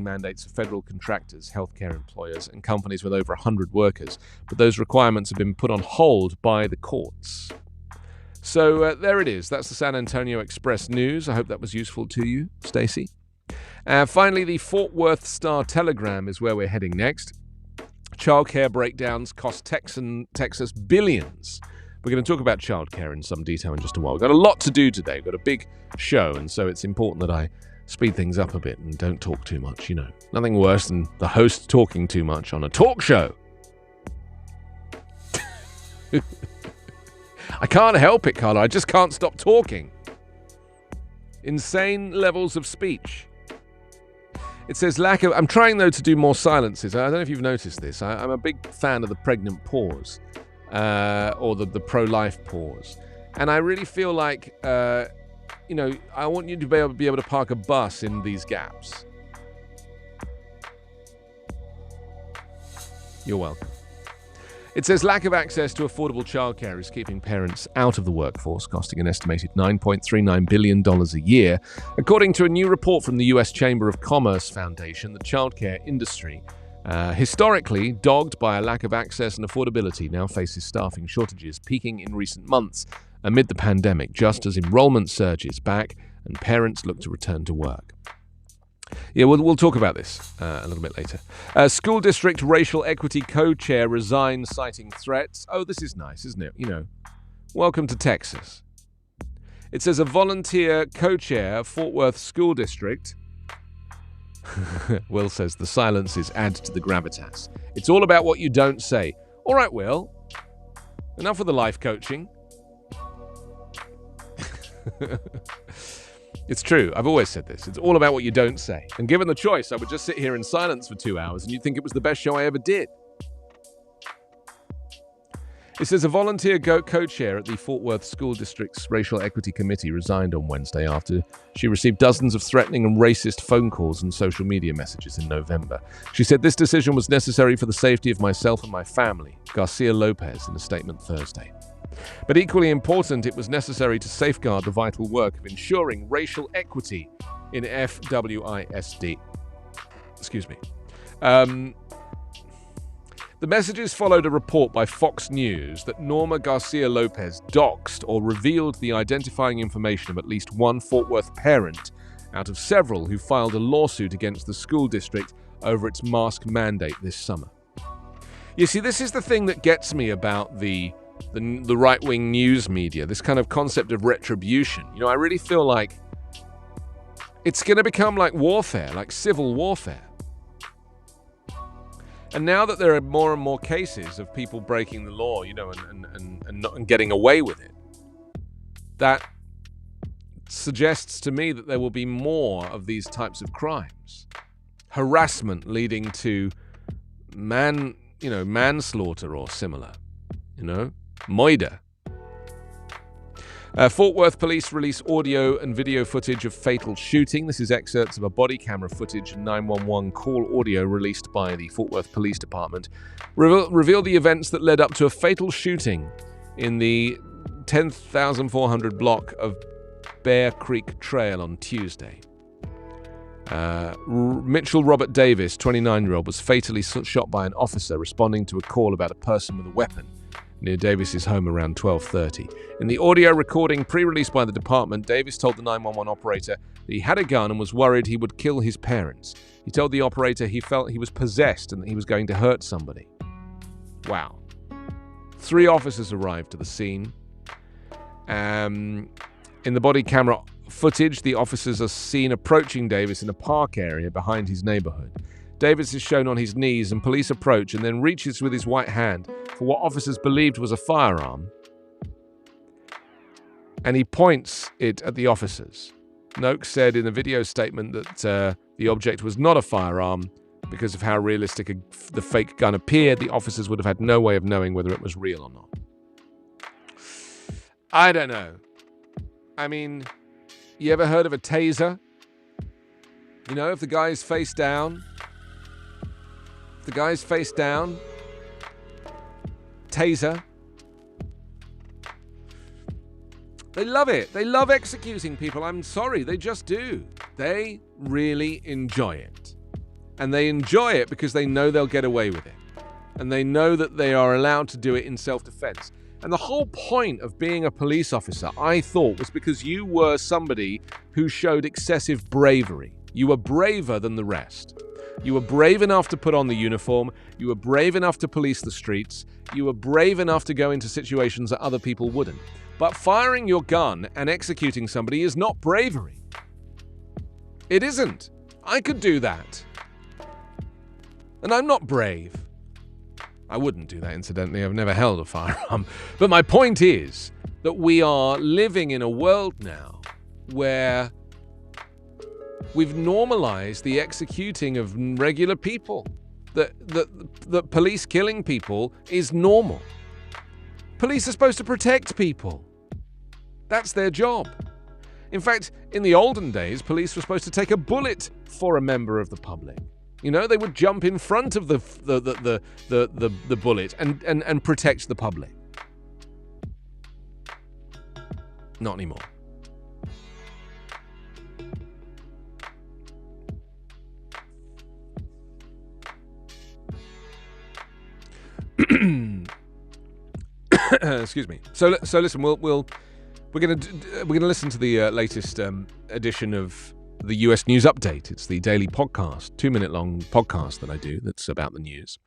mandates for federal contractors, healthcare employers, and companies with over 100 workers. But those requirements have been put on hold by the courts. So there it is. That's the San Antonio Express news. I hope that was useful to you, Stacey. Finally, the Fort Worth Star-Telegram is where we're heading next. Childcare breakdowns cost Texas billions. We're going to talk about childcare in some detail in just a while. We've got a lot to do today. We've got a big show, and so it's important that I speed things up a bit and don't talk too much, you know. Nothing worse than the host talking too much on a talk show. I can't help it, Carla. I just can't stop talking. Insane levels of speech. It says I'm trying, though, to do more silences. I don't know if you've noticed this. I'm a big fan of the pregnant pause, or the pro-life pause. And I really feel like, I want you to be able to park a bus in these gaps. You're welcome. It says lack of access to affordable childcare is keeping parents out of the workforce, costing an estimated $9.39 billion a year. According to a new report from the U.S. Chamber of Commerce Foundation, the childcare industry, historically dogged by a lack of access and affordability, now faces staffing shortages, peaking in recent months amid the pandemic, just as enrollment surges back and parents look to return to work. Yeah, we'll talk about this a little bit later. School district racial equity co-chair resigns citing threats. Oh, this is nice, isn't it? You know, welcome to Texas. It says a volunteer co-chair of Fort Worth School District. Will says the silences add to the gravitas. It's all about what you don't say. All right, Will. Enough with the life coaching. It's true. I've always said this. It's all about what you don't say. And given the choice, I would just sit here in silence for 2 hours and you'd think it was the best show I ever did. It says a volunteer co-chair at the Fort Worth School District's Racial Equity Committee resigned on Wednesday after she received dozens of threatening and racist phone calls and social media messages in November. She said this decision was necessary for the safety of myself and my family, Garcia Lopez in a statement Thursday. But equally important, it was necessary to safeguard the vital work of ensuring racial equity in FWISD. Excuse me. The messages followed a report by Fox News that Norma Garcia Lopez doxed or revealed the identifying information of at least one Fort Worth parent out of several who filed a lawsuit against the school district over its mask mandate this summer. You see, this is the thing that gets me about the right-wing news media, this kind of concept of retribution. You know, I really feel like it's going to become like warfare, like civil warfare. And now that there are more and more cases of people breaking the law, and getting away with it, that suggests to me that there will be more of these types of crimes. Harassment leading to manslaughter or similar, murder. Fort Worth police release audio and video footage of fatal shooting. This is excerpts of a body camera footage and 911 call audio released by the Fort Worth Police Department. Reveal the events that led up to a fatal shooting in the 10,400 block of Bear Creek Trail on Tuesday. Mitchell Robert Davis, 29-year-old, was fatally shot by an officer responding to a call about a person with a weapon near Davis's home around 12:30. In the audio recording pre-released by the department, Davis told the 911 operator that he had a gun and was worried he would kill his parents. He told the operator he felt he was possessed and that he was going to hurt somebody. Wow. 3 officers arrived to the scene. In the body camera footage, the officers are seen approaching Davis in a park area behind his neighborhood. Davis is shown on his knees and police approach and then reaches with his right hand for what officers believed was a firearm, and he points it at the officers. Noakes said in a video statement that the object was not a firearm because of how realistic the fake gun appeared. The officers would have had no way of knowing whether it was real or not. I don't know. I mean, you ever heard of a taser? If the guy's face down, taser. They love it. They love executing people. I'm sorry, they just do. They really enjoy it. And they enjoy it because they know they'll get away with it. And they know that they are allowed to do it in self-defense. And the whole point of being a police officer, I thought, was because you were somebody who showed excessive bravery. You were braver than the rest. You were brave enough to put on the uniform. You were brave enough to police the streets. You were brave enough to go into situations that other people wouldn't. But firing your gun and executing somebody is not bravery. It isn't. I could do that. And I'm not brave. I wouldn't do that, incidentally. I've never held a firearm. But my point is that we are living in a world now where we've normalized the executing of regular people. That police killing people is normal. Police are supposed to protect people. That's their job. In fact, in the olden days, police were supposed to take a bullet for a member of the public. They would jump in front of the bullet and protect the public. Not anymore. Excuse me. So listen. We're gonna listen to the latest edition of the US News Update. It's the daily podcast, 2-minute long podcast that I do. That's about the news.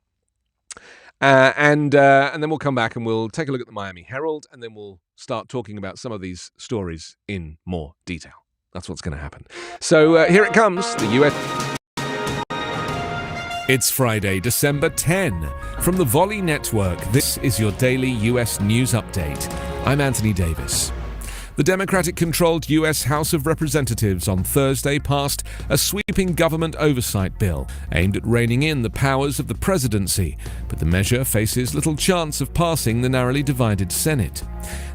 And then we'll come back and we'll take a look at the Miami Herald, and then we'll start talking about some of these stories in more detail. That's what's going to happen. So here it comes. The US. It's Friday, December 10. From the Volley Network, this is your daily US News Update. I'm Anthony Davis. The Democratic-controlled U.S. House of Representatives on Thursday passed a sweeping government oversight bill aimed at reining in the powers of the presidency, but the measure faces little chance of passing the narrowly divided Senate.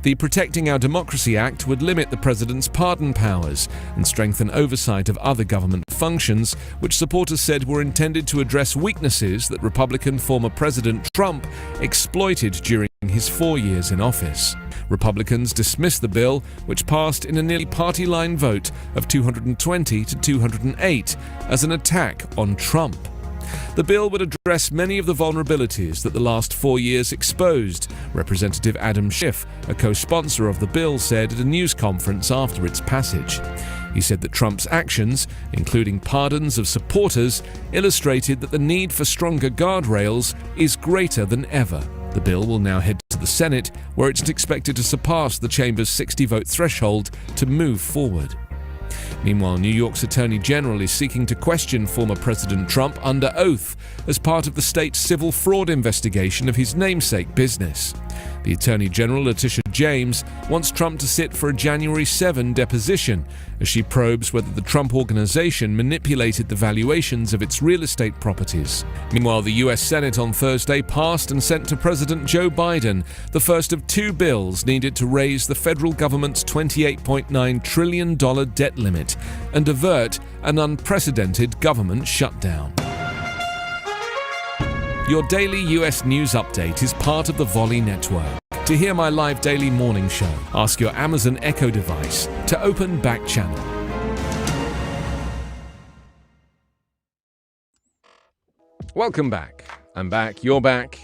The Protecting Our Democracy Act would limit the president's pardon powers and strengthen oversight of other government functions, which supporters said were intended to address weaknesses that Republican former President Trump exploited during his 4 years in office. Republicans dismissed the bill, which passed in a nearly party-line vote of 220 to 208, as an attack on Trump. The bill would address many of the vulnerabilities that the last 4 years exposed, Representative Adam Schiff, a co-sponsor of the bill, said at a news conference after its passage. He said that Trump's actions, including pardons of supporters, illustrated that the need for stronger guardrails is greater than ever. The bill will now head to the Senate, where it's expected to surpass the chamber's 60-vote threshold to move forward. Meanwhile, New York's Attorney General is seeking to question former President Trump under oath as part of the state's civil fraud investigation of his namesake business. The Attorney General, Letitia James, wants Trump to sit for a January 7 deposition as she probes whether the Trump Organization manipulated the valuations of its real estate properties. Meanwhile, the U.S. Senate on Thursday passed and sent to President Joe Biden the first of two bills needed to raise the federal government's $28.9 trillion debt limit and avert an unprecedented government shutdown. Your daily US news update is part of the Volley Network. To hear my live daily morning show, ask your Amazon Echo device to open Backchannel. Welcome back. I'm back. You're back.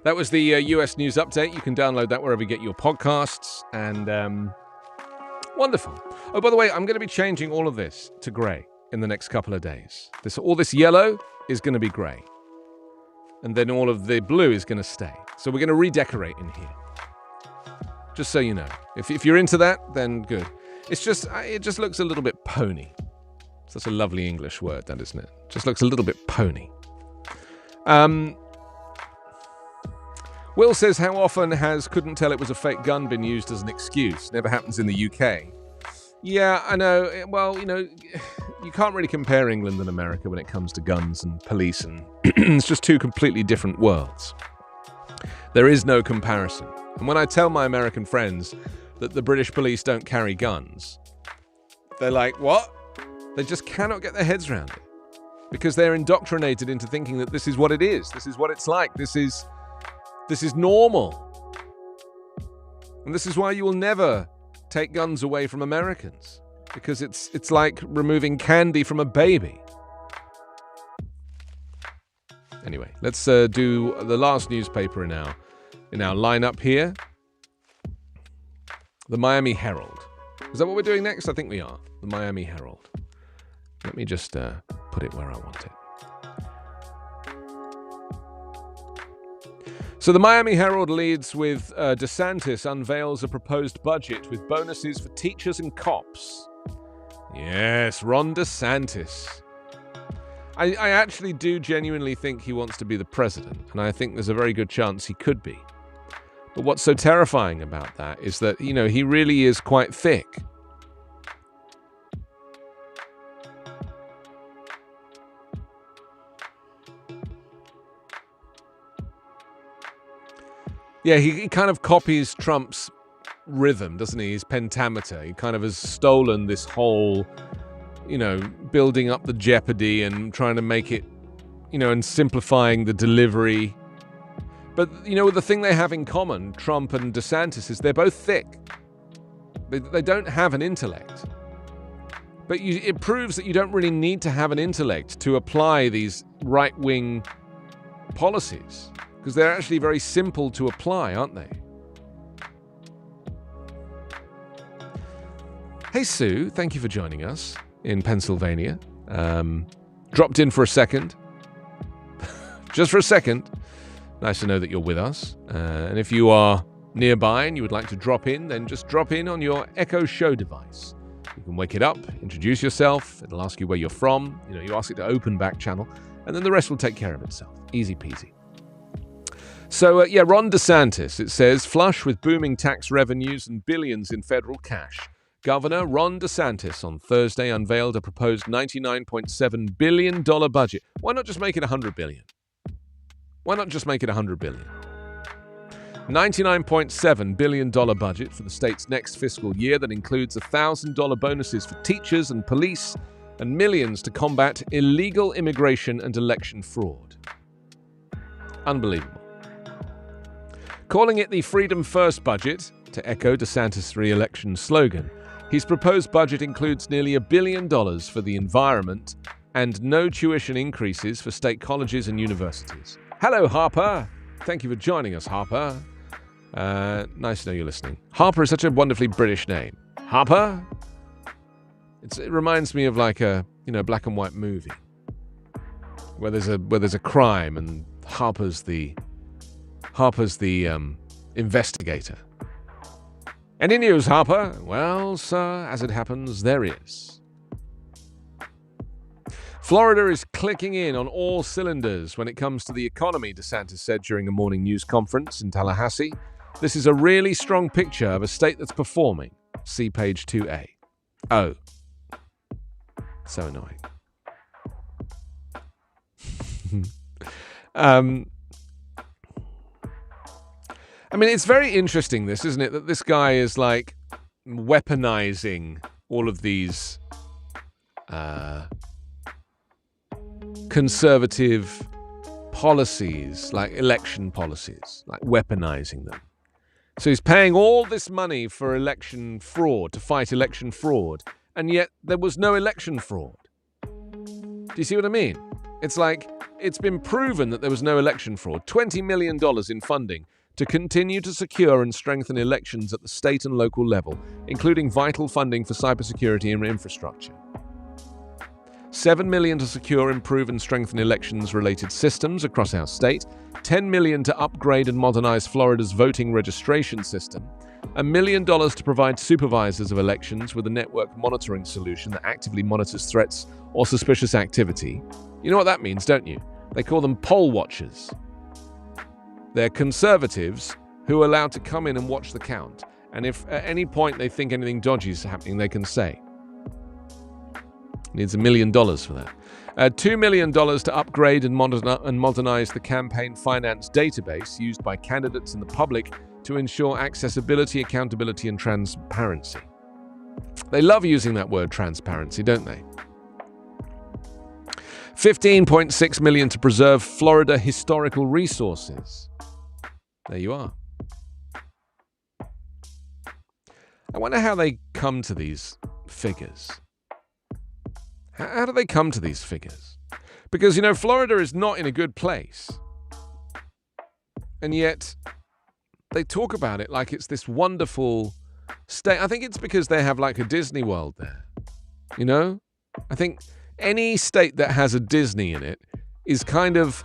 That was the US news update. You can download that wherever you get your podcasts. And wonderful. Oh, by the way, I'm going to be changing all of this to grey in the next couple of days. All this yellow is going to be grey. And then all of the blue is going to stay. So we're going to redecorate in here. Just so you know. If you're into that, then good. It just looks a little bit pony. That's a lovely English word, that, isn't it? Just looks a little bit pony. Will says, how often has couldn't tell it was a fake gun been used as an excuse? Never happens in the UK. Yeah, I know. Well, you can't really compare England and America when it comes to guns and police, and it's just two completely different worlds. There is no comparison. And when I tell my American friends that the British police don't carry guns, they're like, what? They just cannot get their heads around it. Because they're indoctrinated into thinking that this is what it is. This is what it's like. This is normal. And this is why you will never take guns away from Americans, because it's like removing candy from a baby. Anyway, let's do the last newspaper in our lineup here. The Miami Herald. Is that what we're doing next? I think we are. The Miami Herald. Let me just put it where I want it. So the Miami Herald leads with DeSantis unveils a proposed budget with bonuses for teachers and cops. Yes, Ron DeSantis. I actually do genuinely think he wants to be the president, and I think there's a very good chance he could be. But what's so terrifying about that is that, he really is quite thick. Yeah, he kind of copies Trump's rhythm, doesn't he? His pentameter. He kind of has stolen this whole, building up the jeopardy and trying to make it, and simplifying the delivery. But, the thing they have in common, Trump and DeSantis, is they're both thick. They don't have an intellect. But it proves that you don't really need to have an intellect to apply these right-wing policies. Because they're actually very simple to apply, aren't they? Hey, Sue, thank you for joining us in Pennsylvania. Dropped in for a second. Just for a second. Nice to know that you're with us. And if you are nearby and you would like to drop in, then just drop in on your Echo Show device. You can wake it up, introduce yourself. It'll ask you where you're from. You ask it to open Backchannel, and then the rest will take care of itself. Easy peasy. So, Ron DeSantis, it says, flush with booming tax revenues and billions in federal cash. Governor Ron DeSantis on Thursday unveiled a proposed $99.7 billion budget. Why not just make it $100 billion? Why not just make it $100 billion? $99.7 billion budget for the state's next fiscal year that includes $1,000 bonuses for teachers and police and millions to combat illegal immigration and election fraud. Unbelievable. Calling it the Freedom First budget, to echo DeSantis' re-election slogan, his proposed budget includes nearly $1 billion for the environment and no tuition increases for state colleges and universities. Hello, Harper. Thank you for joining us, Harper. Nice to know you're listening. Harper is such a wonderfully British name. Harper? It reminds me of like a black and white movie where there's a crime and Harper's the investigator. Any news, Harper? Well, sir, as it happens, there is. Florida is clicking in on all cylinders when it comes to the economy, DeSantis said during a morning news conference in Tallahassee. This is a really strong picture of a state that's performing. See page 2A. Oh. So annoying. I mean, it's very interesting, this, isn't it? That this guy is like weaponizing all of these conservative policies, like election policies, like weaponizing them. So he's paying all this money for election fraud, to fight election fraud, and yet there was no election fraud. Do you see what I mean? It's like, it's been proven that there was no election fraud. $20 million in funding to continue to secure and strengthen elections at the state and local level, including vital funding for cybersecurity and infrastructure. $7 million to secure, improve and strengthen elections-related systems across our state, $10 million to upgrade and modernize Florida's voting registration system, $1 million to provide supervisors of elections with a network monitoring solution that actively monitors threats or suspicious activity. You know what that means, don't you? They call them poll watchers. They're conservatives who are allowed to come in and watch the count, and if at any point they think anything dodgy is happening, they can say. Needs $1 million for that. $2 million to upgrade and modernize the campaign finance database used by candidates and the public to ensure accessibility, accountability, and transparency. They love using that word transparency, don't they? $15.6 million to preserve Florida historical resources. There you are. I wonder how they come to these figures. How do they come to these figures? Because, you know, Florida is not in a good place. And yet, they talk about it like it's this wonderful state. I think it's because they have like a Disney World there. You know? I think any state that has a Disney in it is kind of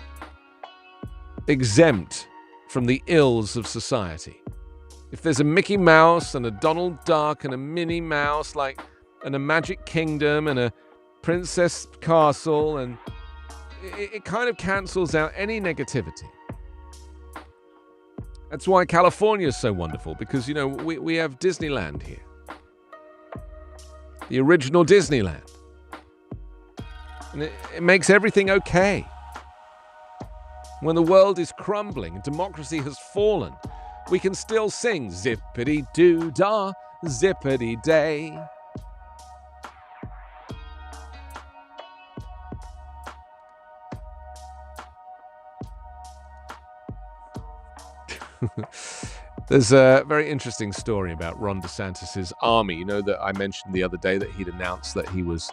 exempt from the ills of society. If there's a Mickey Mouse and a Donald Duck and a Minnie Mouse, like, and a Magic Kingdom and a Princess Castle, and it kind of cancels out any negativity. That's why California is so wonderful, because, you know, we have Disneyland here. The original Disneyland. And it makes everything okay. When the world is crumbling and democracy has fallen, we can still sing zippity-doo-dah, zippity-day. There's a very interesting story about Ron DeSantis' army. You know that I mentioned the other day that he'd announced that he was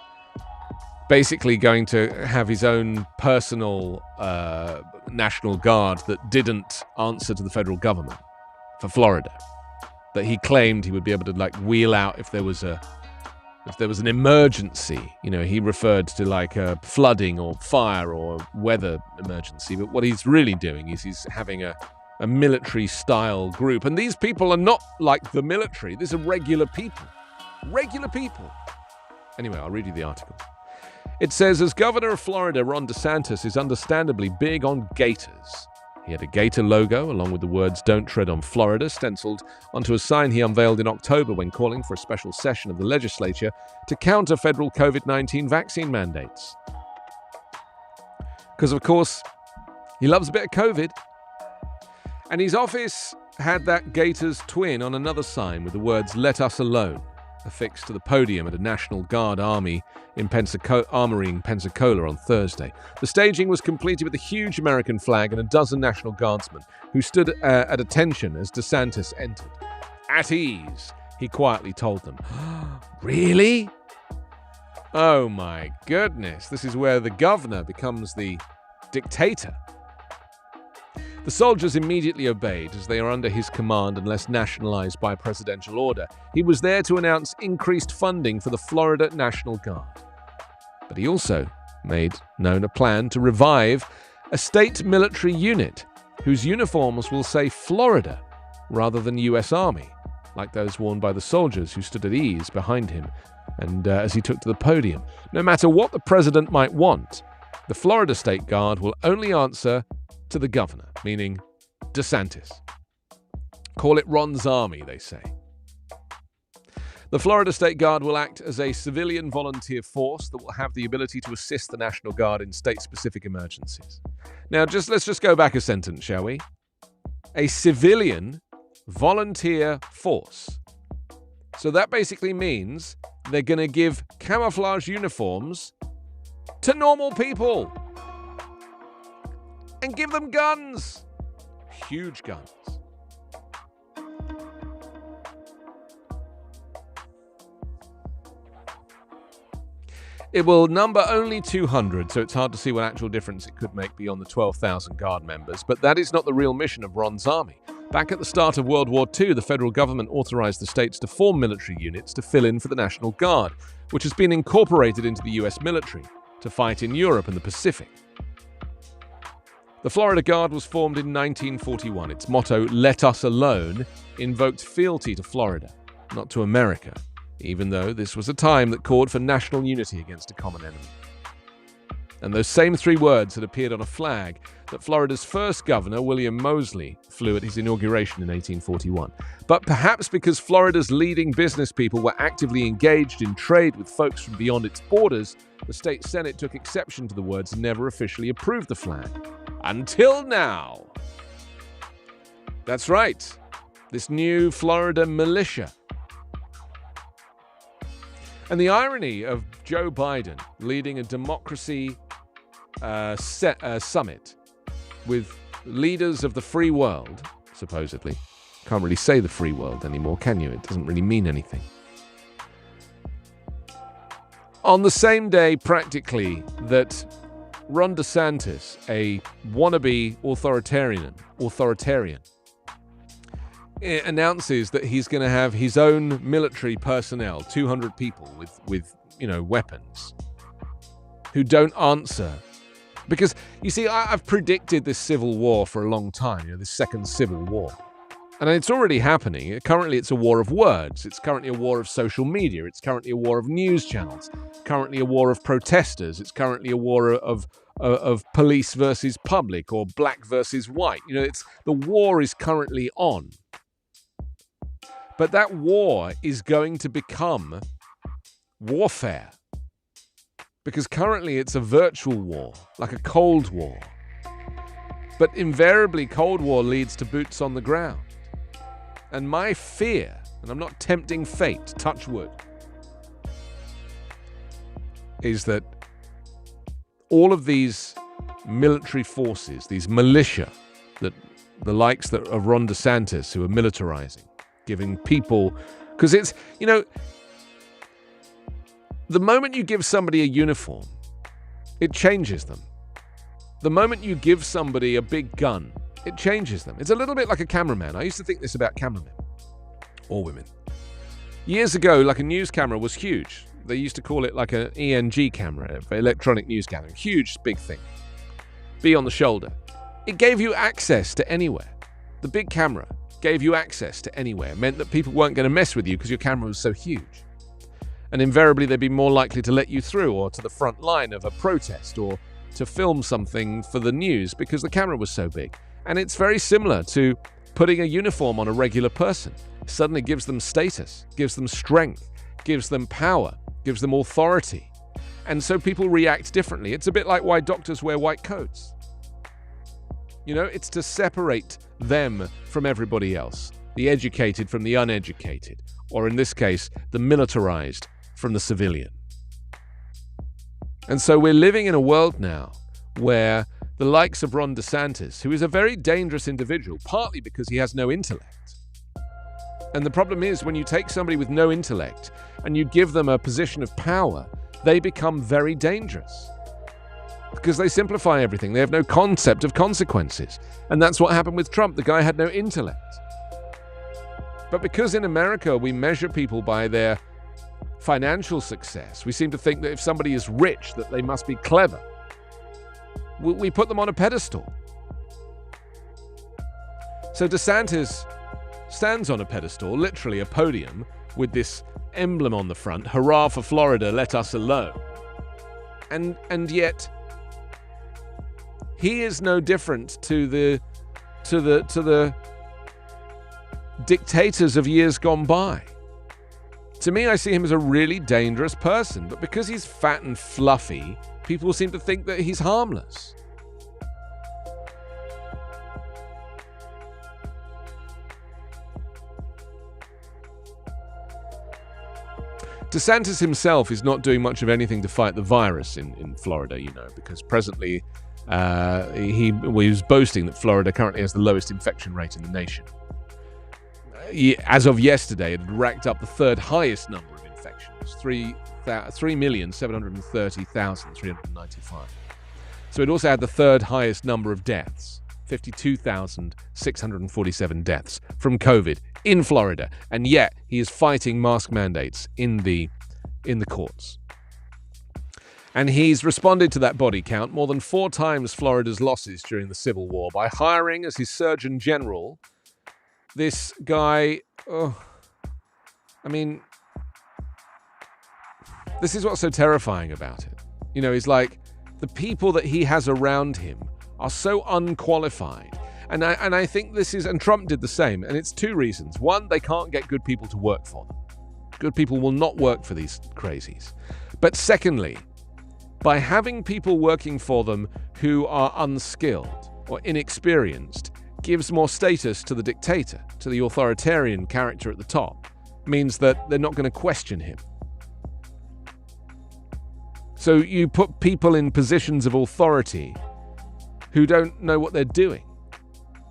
basically going to have his own personal National Guard that didn't answer to the federal government for Florida. That he claimed he would be able to like wheel out if there was an emergency. You know, he referred to like a flooding or fire or weather emergency. But what he's really doing is he's having a military-style group. And these people are not like the military. These are regular people. Regular people. Anyway, I'll read you the article. It says, as governor of Florida, Ron DeSantis is understandably big on gators. He had a gator logo, along with the words, "Don't Tread on Florida," stenciled onto a sign he unveiled in October when calling for a special session of the legislature to counter federal COVID-19 vaccine mandates. Because, of course, he loves a bit of COVID. And his office had that gator's twin on another sign with the words, "Let us alone," affixed to the podium at a National Guard armory in Pensacola on Thursday. The staging was completed with a huge American flag and a dozen National Guardsmen who stood at attention as DeSantis entered. At ease, he quietly told them. Really? Oh my goodness, this is where the governor becomes the dictator. The soldiers immediately obeyed, as they are under his command unless nationalized by presidential order. He was there to announce increased funding for the Florida National Guard. But he also made known a plan to revive a state military unit whose uniforms will say Florida rather than U.S. Army, like those worn by the soldiers who stood at ease behind him And as he took to the podium, no matter what the president might want, the Florida State Guard will only answer to the governor, meaning DeSantis. Call it Ron's army, they say. The Florida State Guard will act as a civilian volunteer force that will have the ability to assist the National Guard in state-specific emergencies. Now, let's just go back a sentence, shall we? A civilian volunteer force. So that basically means they're going to give camouflage uniforms to normal people and give them guns. Huge guns. It will number only 200, so it's hard to see what actual difference it could make beyond the 12,000 Guard members. But that is not the real mission of Ron's army. Back at the start of World War II, the federal government authorized the states to form military units to fill in for the National Guard, which has been incorporated into the US military to fight in Europe and the Pacific. The Florida Guard was formed in 1941. Its motto, "Let us alone," invoked fealty to Florida, not to America, even though this was a time that called for national unity against a common enemy. And those same three words had appeared on a flag that Florida's first governor, William Moseley, flew at his inauguration in 1841. But perhaps because Florida's leading business people were actively engaged in trade with folks from beyond its borders, the state Senate took exception to the words and never officially approved the flag. Until now. That's right. This new Florida militia. And the irony of Joe Biden leading a democracy summit with leaders of the free world, supposedly. Can't really say the free world anymore, can you? It doesn't really mean anything. On the same day, practically, that Ron DeSantis, a wannabe authoritarian, announces that he's going to have his own military personnel, 200 people with weapons, who don't answer. Because, you see, I've predicted this civil war for a long time, this second civil war. And it's already happening. Currently, it's a war of words. It's currently a war of social media. It's currently a war of news channels. Currently a war of protesters. It's currently a war of police versus public or black versus white. The war is currently on. But that war is going to become warfare. Because currently it's a virtual war, like a Cold War. But invariably, Cold War leads to boots on the ground. And my fear, and I'm not tempting fate, touch wood, is that all of these military forces, these militia, that the likes of Ron DeSantis, who are militarizing, giving people, because it's, the moment you give somebody a uniform, it changes them. The moment you give somebody a big gun, it changes them. It's a little bit like a cameraman. I used to think this about cameramen, or women. Years ago, like a news camera was huge. They used to call it like an ENG camera, electronic news gathering. Huge, big thing. Be on the shoulder. It gave you access to anywhere. The big camera gave you access to anywhere. It meant that people weren't going to mess with you because your camera was so huge. And invariably, they'd be more likely to let you through or to the front line of a protest or to film something for the news because the camera was so big. And it's very similar to putting a uniform on a regular person. It suddenly gives them status, gives them strength, gives them power, gives them authority. And so people react differently. It's a bit like why doctors wear white coats. It's to separate them from everybody else, the educated from the uneducated, or in this case, the militarized from the civilian. And so we're living in a world now where the likes of Ron DeSantis, who is a very dangerous individual, partly because he has no intellect. And the problem is when you take somebody with no intellect and you give them a position of power, they become very dangerous. Because they simplify everything. They have no concept of consequences. And that's what happened with Trump. The guy had no intellect. But because in America we measure people by their financial success, we seem to think that if somebody is rich, that they must be clever. We put them on a pedestal. So DeSantis stands on a pedestal, literally a podium, with this emblem on the front, "Hurrah for Florida, let us alone." And yet he is no different to the dictators of years gone by. To me, I see him as a really dangerous person, but because he's fat and fluffy, people seem to think that he's harmless. DeSantis himself is not doing much of anything to fight the virus in Florida, because presently he was boasting that Florida currently has the lowest infection rate in the nation. As of yesterday, it had racked up the third highest number of infections, 3,730,395. So it also had the third highest number of deaths, 52,647 deaths from COVID in Florida, and yet he is fighting mask mandates in the courts. And he's responded to that body count more than 4 times Florida's losses during the Civil War by hiring as his Surgeon General this guy. This is what's so terrifying about it. He's like, the people that he has around him are so unqualified. And I think this is, and Trump did the same, and it's 2 reasons. One, they can't get good people to work for them. Good people will not work for these crazies. But secondly, by having people working for them who are unskilled or inexperienced, gives more status to the dictator, to the authoritarian character at the top, means that they're not going to question him. So you put people in positions of authority who don't know what they're doing.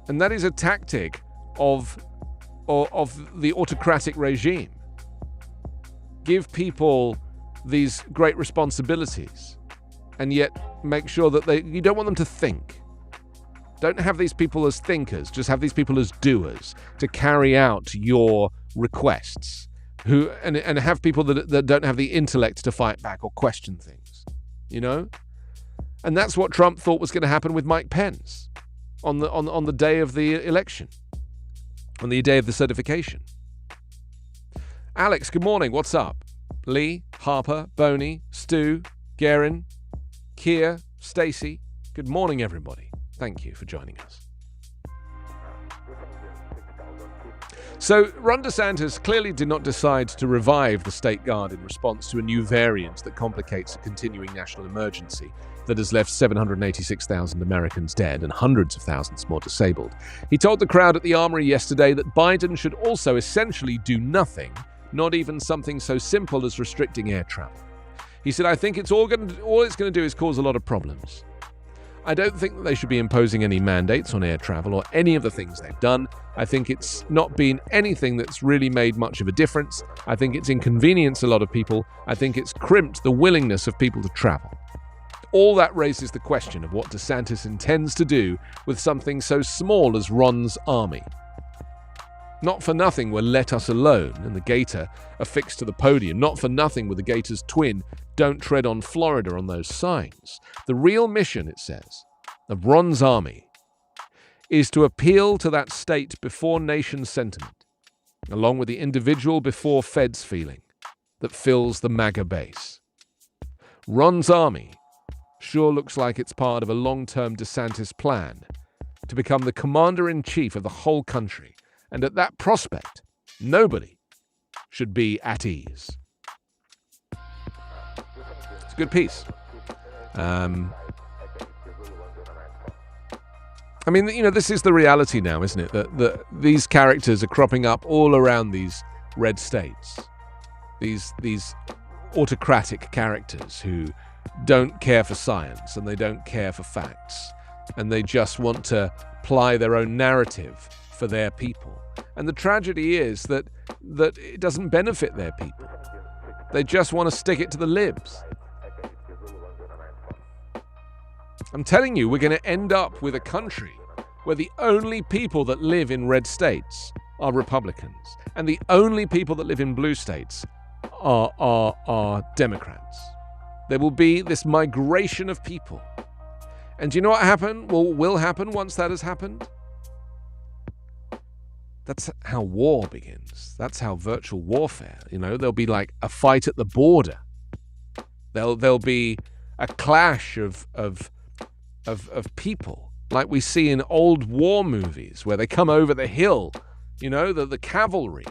And that is a tactic of the autocratic regime. Give people these great responsibilities, and yet make sure that you don't want them to think. Don't have these people as thinkers, just have these people as doers to carry out your requests, and have people that don't have the intellect to fight back or question things, And that's what Trump thought was going to happen with Mike Pence on the day of the election, on the day of the certification. Alex, good morning. What's up? Lee, Harper, Boney, Stu, Guerin, Keir, Stacey. Good morning, everybody. Thank you for joining us. So, Ron DeSantis clearly did not decide to revive the state guard in response to a new variant that complicates a continuing national emergency that has left 786,000 Americans dead and hundreds of thousands more disabled. He told the crowd at the Armory yesterday that Biden should also essentially do nothing, not even something so simple as restricting air travel. He said, "I think all it's going to do is cause a lot of problems. I don't think that they should be imposing any mandates on air travel or any of the things they've done. I think it's not been anything that's really made much of a difference. I think it's inconvenienced a lot of people. I think it's crimped the willingness of people to travel." All that raises the question of what DeSantis intends to do with something so small as Ron's army. Not for nothing were "Let Us Alone" and the gator affixed to the podium. Not for nothing were the gator's twin "Don't Tread on Florida" on those signs. The real mission, it says, of Ron's army is to appeal to that state before nation sentiment, along with the individual before feds feeling that fills the MAGA base. Ron's army sure looks like it's part of a long-term DeSantis plan to become the commander-in-chief of the whole country. And at that prospect, nobody should be at ease. It's a good piece. This is the reality now, isn't it? That these characters are cropping up all around these red states. These autocratic characters who don't care for science and they don't care for facts. And they just want to ply their own narrative for their people. And the tragedy is that it doesn't benefit their people. They just want to stick it to the libs. I'm telling you, we're going to end up with a country where the only people that live in red states are Republicans, and the only people that live in blue states are Democrats. There will be this migration of people. And do you know what will happen once that has happened? That's how war begins. That's how virtual warfare, there'll be like a fight at the border. There'll be a clash of people, like we see in old war movies where they come over the hill, the cavalry.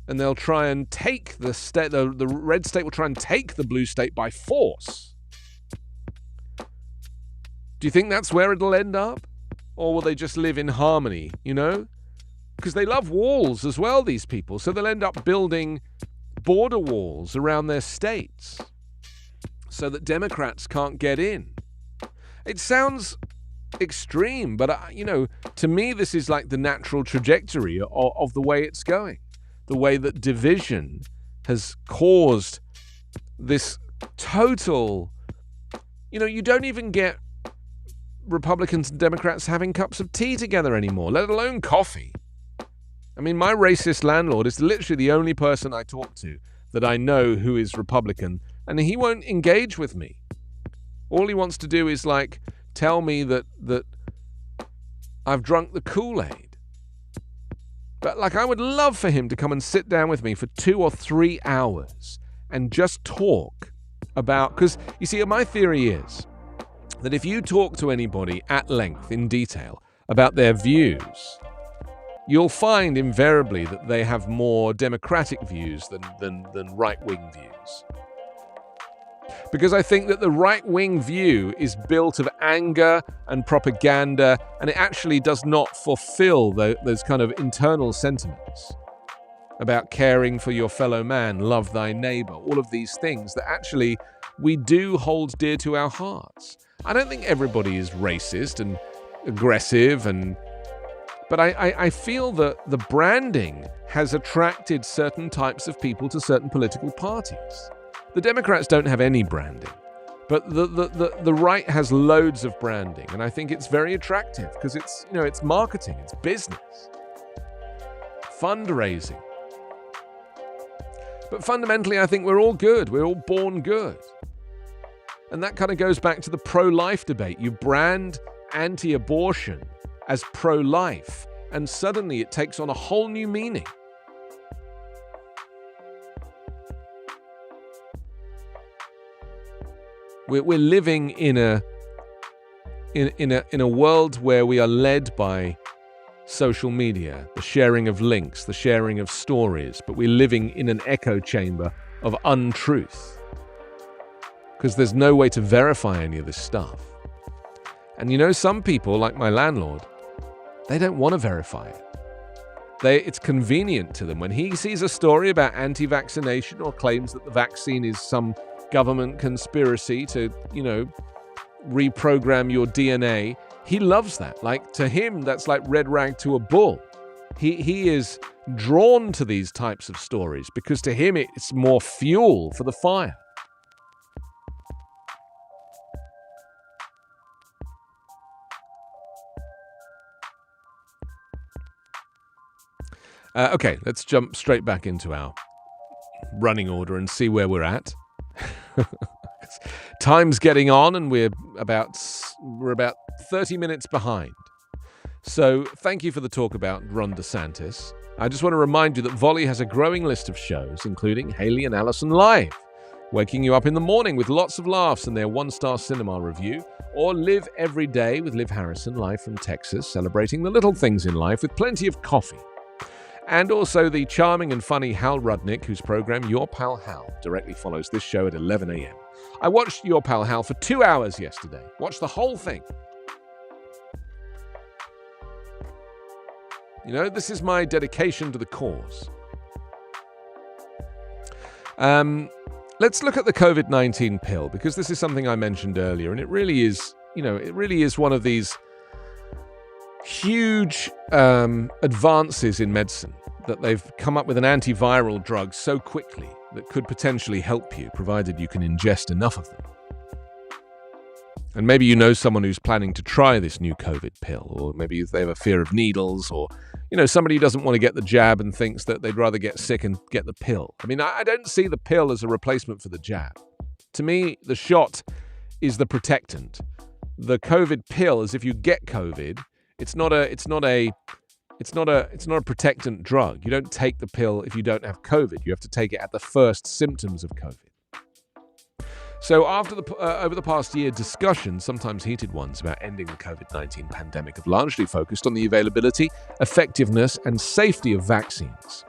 And they'll try and take the state, the red state will try and take the blue state by force. Do you think that's where it'll end up? Or will they just live in harmony, Because they love walls as well, these people. So they'll end up building border walls around their states so that Democrats can't get in. It sounds extreme, but, to me, this is like the natural trajectory of the way it's going. The way that division has caused this total, you don't even get Republicans and Democrats having cups of tea together anymore, let alone coffee. I mean, my racist landlord is literally the only person I talk to that I know who is Republican, and he won't engage with me. All he wants to do is tell me that I've drunk the Kool-Aid. But I would love for him to come and sit down with me for 2 or 3 hours and just talk about, because you see, my theory is that if you talk to anybody at length, in detail, about their views, you'll find invariably that they have more democratic views than right-wing views. Because I think that the right-wing view is built of anger and propaganda, and it actually does not fulfill those kind of internal sentiments about caring for your fellow man, love thy neighbor, all of these things that actually we do hold dear to our hearts. I don't think everybody is racist and aggressive, but I feel that the branding has attracted certain types of people to certain political parties. The Democrats don't have any branding, but the right has loads of branding, and I think it's very attractive because it's marketing, it's business, fundraising. But fundamentally, I think we're all good. We're all born good. And that kind of goes back to the pro-life debate. You brand anti-abortion as pro-life, and suddenly it takes on a whole new meaning. We're living in a world where we are led by social media, the sharing of links, the sharing of stories, but we're living in an echo chamber of untruth because there's no way to verify any of this stuff. And some people, like my landlord, they don't want to verify it. It's convenient to them. When he sees a story about anti-vaccination or claims that the vaccine is some government conspiracy to, reprogram your DNA, he loves that. To him, that's like red rag to a bull. He is drawn to these types of stories because to him it's more fuel for the fire. Okay, let's jump straight back into our running order and see where we're at. Time's getting on, and we're about 30 minutes behind. So thank you for the talk about Ron DeSantis. I just want to remind you that Volley has a growing list of shows, including Haley and Allison Live, waking you up in the morning with lots of laughs and their 1-star cinema review, or Live Every Day with Liv Harrison, live from Texas, celebrating the little things in life with plenty of coffee. And also the charming and funny Hal Rudnick, whose program Your Pal Hal directly follows this show at 11 a.m. I watched Your Pal Hal for 2 hours yesterday. Watched the whole thing. This is my dedication to the cause. Let's look at the COVID-19 pill, because this is something I mentioned earlier, and it really is one of these huge advances in medicine, that they've come up with an antiviral drug so quickly that could potentially help you, provided you can ingest enough of them. And maybe someone who's planning to try this new COVID pill, or maybe they have a fear of needles, or somebody who doesn't want to get the jab and thinks that they'd rather get sick and get the pill. I mean, I don't see the pill as a replacement for the jab. To me, the shot is the protectant. The COVID pill is if you get COVID, it's not a It's not a protectant drug. You don't take the pill if you don't have COVID. You have to take it at the first symptoms of COVID. So over the past year, discussions, sometimes heated ones, about ending the COVID-19 pandemic have largely focused on the availability, effectiveness, and safety of vaccines.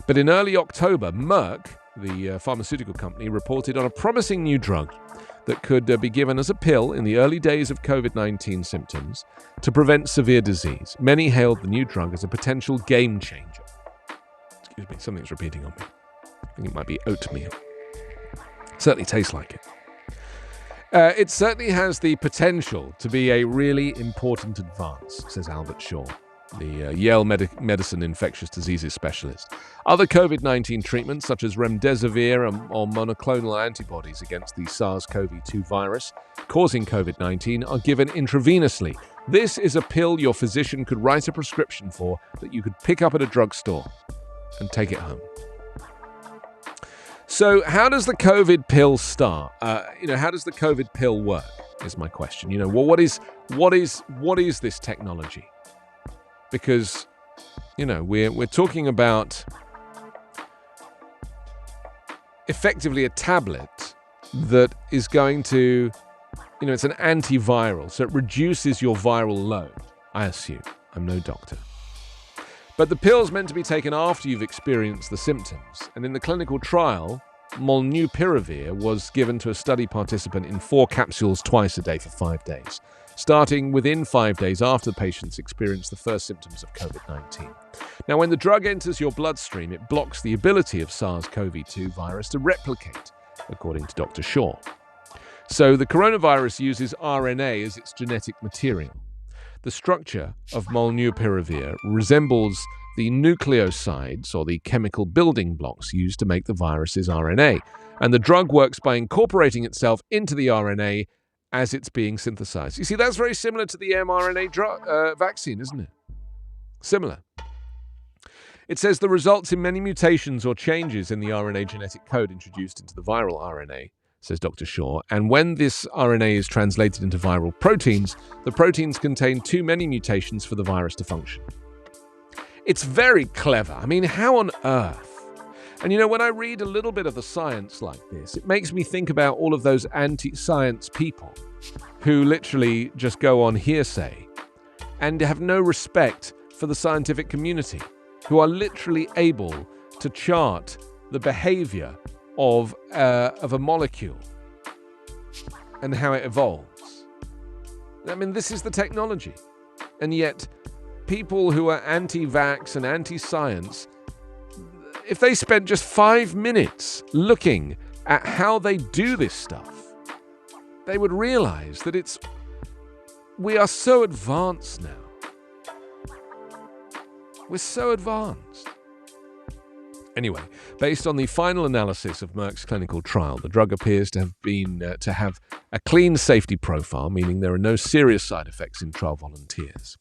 But in early October, Merck, the pharmaceutical company, reported on a promising new drug that could be given as a pill in the early days of COVID-19 symptoms to prevent severe disease. Many hailed the new drug as a potential game changer. Excuse me, something's repeating on me. I think it might be oatmeal. Certainly tastes like it. It certainly has the potential to be a really important advance, says Albert Shaw, the Yale Medicine infectious diseases specialist. Other COVID-19 treatments, such as remdesivir or monoclonal antibodies against the SARS-CoV-2 virus causing COVID-19, are given intravenously. This is a pill your physician could write a prescription for that you could pick up at a drugstore and take it home. So how does the COVID pill start? How does the COVID pill work is my question. What is this technology? Because, we're talking about effectively a tablet that is going to, it's an antiviral, so it reduces your viral load, I assume. I'm no doctor. But the pill's meant to be taken after you've experienced the symptoms. And in the clinical trial, molnupiravir was given to a study participant in 4 capsules twice a day for 5 days, starting within 5 days after the patients experienced the first symptoms of COVID-19. Now, when the drug enters your bloodstream, it blocks the ability of SARS-CoV-2 virus to replicate, according to Dr. Shaw. So the coronavirus uses RNA as its genetic material. The structure of molnupiravir resembles the nucleosides, or the chemical building blocks used to make the virus's RNA, and the drug works by incorporating itself into the RNA as it's being synthesized. You see, that's very similar to the mRNA vaccine, isn't it? Similar. It says the results in many mutations or changes in the RNA genetic code introduced into the viral RNA, says Dr. Shaw, and when this RNA is translated into viral proteins, the proteins contain too many mutations for the virus to function. It's very clever. I mean, how on earth? And when I read a little bit of the science like this, it makes me think about all of those anti-science people who literally just go on hearsay and have no respect for the scientific community, who are literally able to chart the behavior of a molecule and how it evolves. I mean, this is the technology. And yet, people who are anti-vax and anti-science, if they spent just 5 minutes looking at how they do this stuff, they would realize that we are so advanced now. We're so advanced. Anyway, based on the final analysis of Merck's clinical trial, the drug appears to have a clean safety profile, meaning there are no serious side effects in trial volunteers.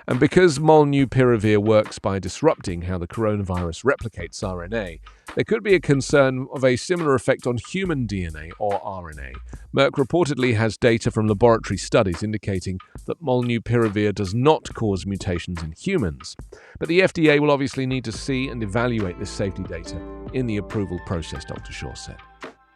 And because molnupiravir works by disrupting how the coronavirus replicates RNA, there could be a concern of a similar effect on human DNA or RNA. Merck reportedly has data from laboratory studies indicating that molnupiravir does not cause mutations in humans. But the FDA will obviously need to see and evaluate this safety data in the approval process, Dr. Shaw said.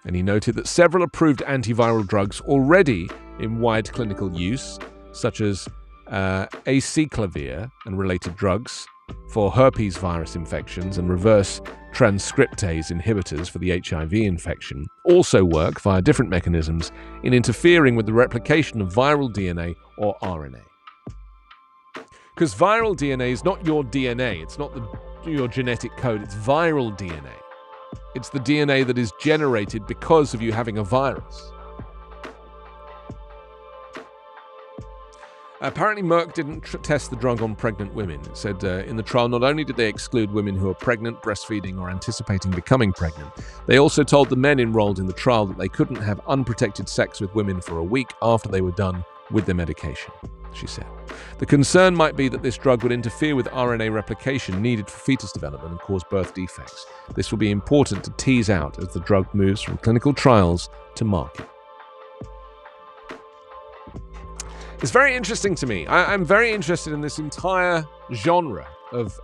And he noted that several approved antiviral drugs already in wide clinical use, such as acyclovir and related drugs for herpes virus infections and reverse transcriptase inhibitors for the HIV infection, also work via different mechanisms in interfering with the replication of viral DNA or RNA. Because viral DNA is not your DNA, it's not your genetic code, it's viral DNA. It's the DNA that is generated because of you having a virus. Apparently, Merck didn't test the drug on pregnant women. It said in the trial, not only did they exclude women who are pregnant, breastfeeding, or anticipating becoming pregnant, they also told the men enrolled in the trial that they couldn't have unprotected sex with women for a week after they were done with their medication, she said. The concern might be that this drug would interfere with RNA replication needed for fetus development and cause birth defects. This will be important to tease out as the drug moves from clinical trials to market. It's very interesting to me. I'm very interested in this entire genre of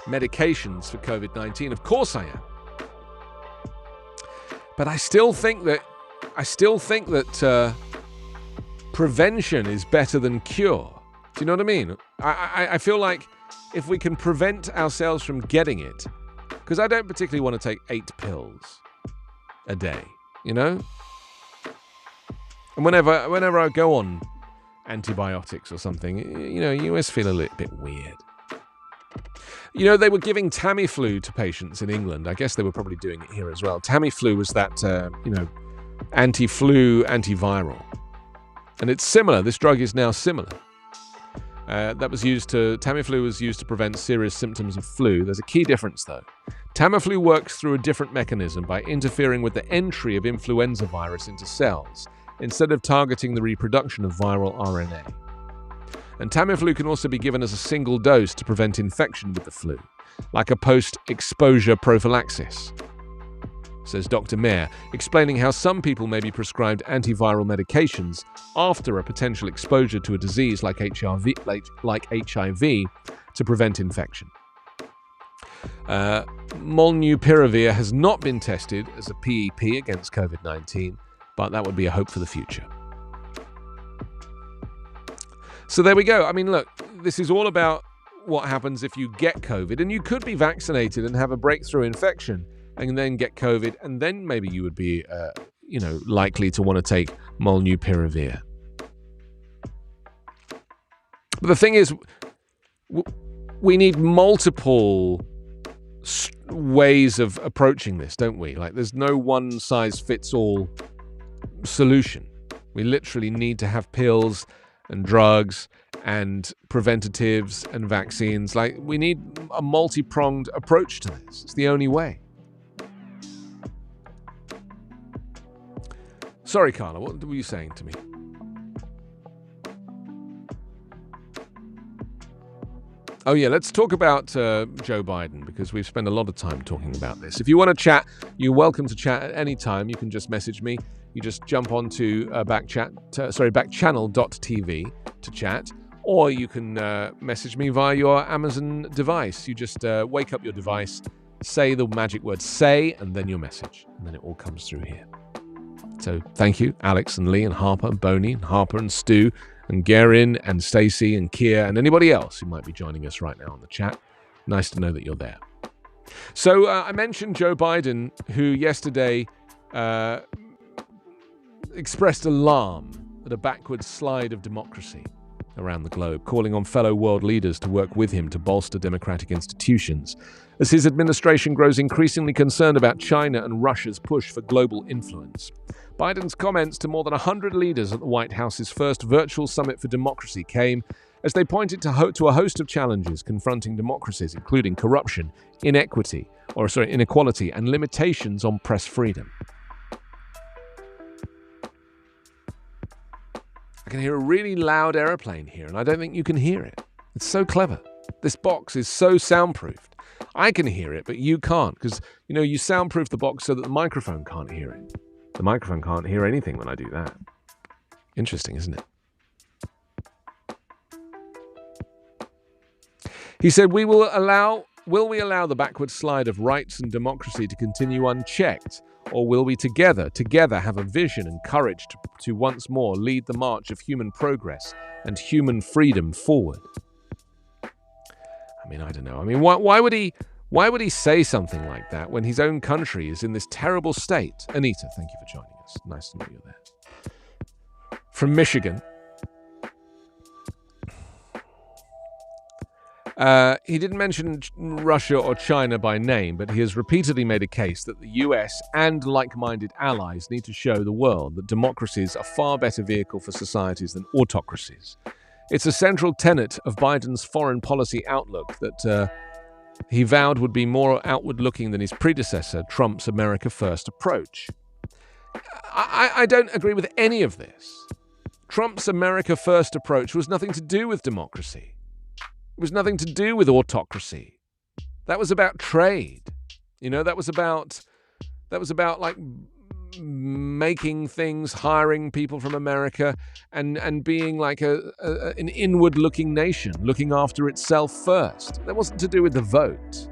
medications for COVID-19. Of course I am. But I still think that prevention is better than cure. Do you know what I mean? I feel like if we can prevent ourselves from getting it, because I don't particularly want to take 8 pills a day, you know? And whenever I go on antibiotics or something, you always feel a little bit weird. They were giving Tamiflu to patients in England. I guess they were probably doing it here as well. Tamiflu was that, anti-flu, antiviral. And it's similar. This drug is now similar. Tamiflu was used to prevent serious symptoms of flu. There's a key difference, though. Tamiflu works through a different mechanism by interfering with the entry of influenza virus into cells, instead of targeting the reproduction of viral RNA. And Tamiflu can also be given as a single dose to prevent infection with the flu, like a post-exposure prophylaxis, says Dr. Mayer, explaining how some people may be prescribed antiviral medications after a potential exposure to a disease like HIV to prevent infection. Molnupiravir has not been tested as a PEP against COVID-19, but that would be a hope for the future. So there we go. I mean, look, this is all about what happens if you get COVID, and you could be vaccinated and have a breakthrough infection and then get COVID, and then maybe you would be, likely to want to take Molnupiravir. But the thing is, we need multiple ways of approaching this, don't we? Like, there's no one-size-fits-all solution. We literally need to have pills and drugs and preventatives and vaccines. Like, we need a multi-pronged approach to this. It's the only way. Sorry, Carla, what were you saying to me? Oh yeah, let's talk about Joe Biden, because we've spent a lot of time talking about this. If you want to chat, you're welcome to chat at any time. You can just message me. You just jump onto backchannel.tv to chat, or you can message me via your Amazon device. You just wake up your device, say the magic word "say," and then your message, and then it all comes through here. So thank you, Alex and Lee and Harper and Boney and Harper and Stu and Gerin and Stacey and Kia and anybody else who might be joining us right now on the chat. Nice to know that you're there. So I mentioned Joe Biden, who yesterday expressed alarm at a backward slide of democracy around the globe, calling on fellow world leaders to work with him to bolster democratic institutions, as his administration grows increasingly concerned about China and Russia's push for global influence. Biden's comments to more than 100 leaders at the White House's first virtual summit for democracy came as they pointed to a host of challenges confronting democracies, including corruption, inequality, and limitations on press freedom. I can hear a really loud airplane here, and I don't think you can hear it. It's so clever. This box is so soundproofed. I can hear it, but you can't, because, you soundproof the box so that the microphone can't hear it. The microphone can't hear anything when I do that. Interesting, isn't it? He said, will we allow the backward slide of rights and democracy to continue unchecked? Or will we together have a vision and courage to once more lead the march of human progress and human freedom forward? I mean, I don't know. I mean, why would he say something like that when his own country is in this terrible state? Anita, thank you for joining us. Nice to know you're there. From Michigan. He didn't mention Russia or China by name, but he has repeatedly made a case that the US and like-minded allies need to show the world that democracies are far better vehicle for societies than autocracies. It's a central tenet of Biden's foreign policy outlook that he vowed would be more outward-looking than his predecessor, Trump's America First approach. I don't agree with any of this. Trump's America First approach was nothing to do with democracy. It was nothing to do with autocracy. That was about trade. That was about like making things, hiring people from America, and being like an inward-looking nation, looking after itself first. That wasn't to do with the vote.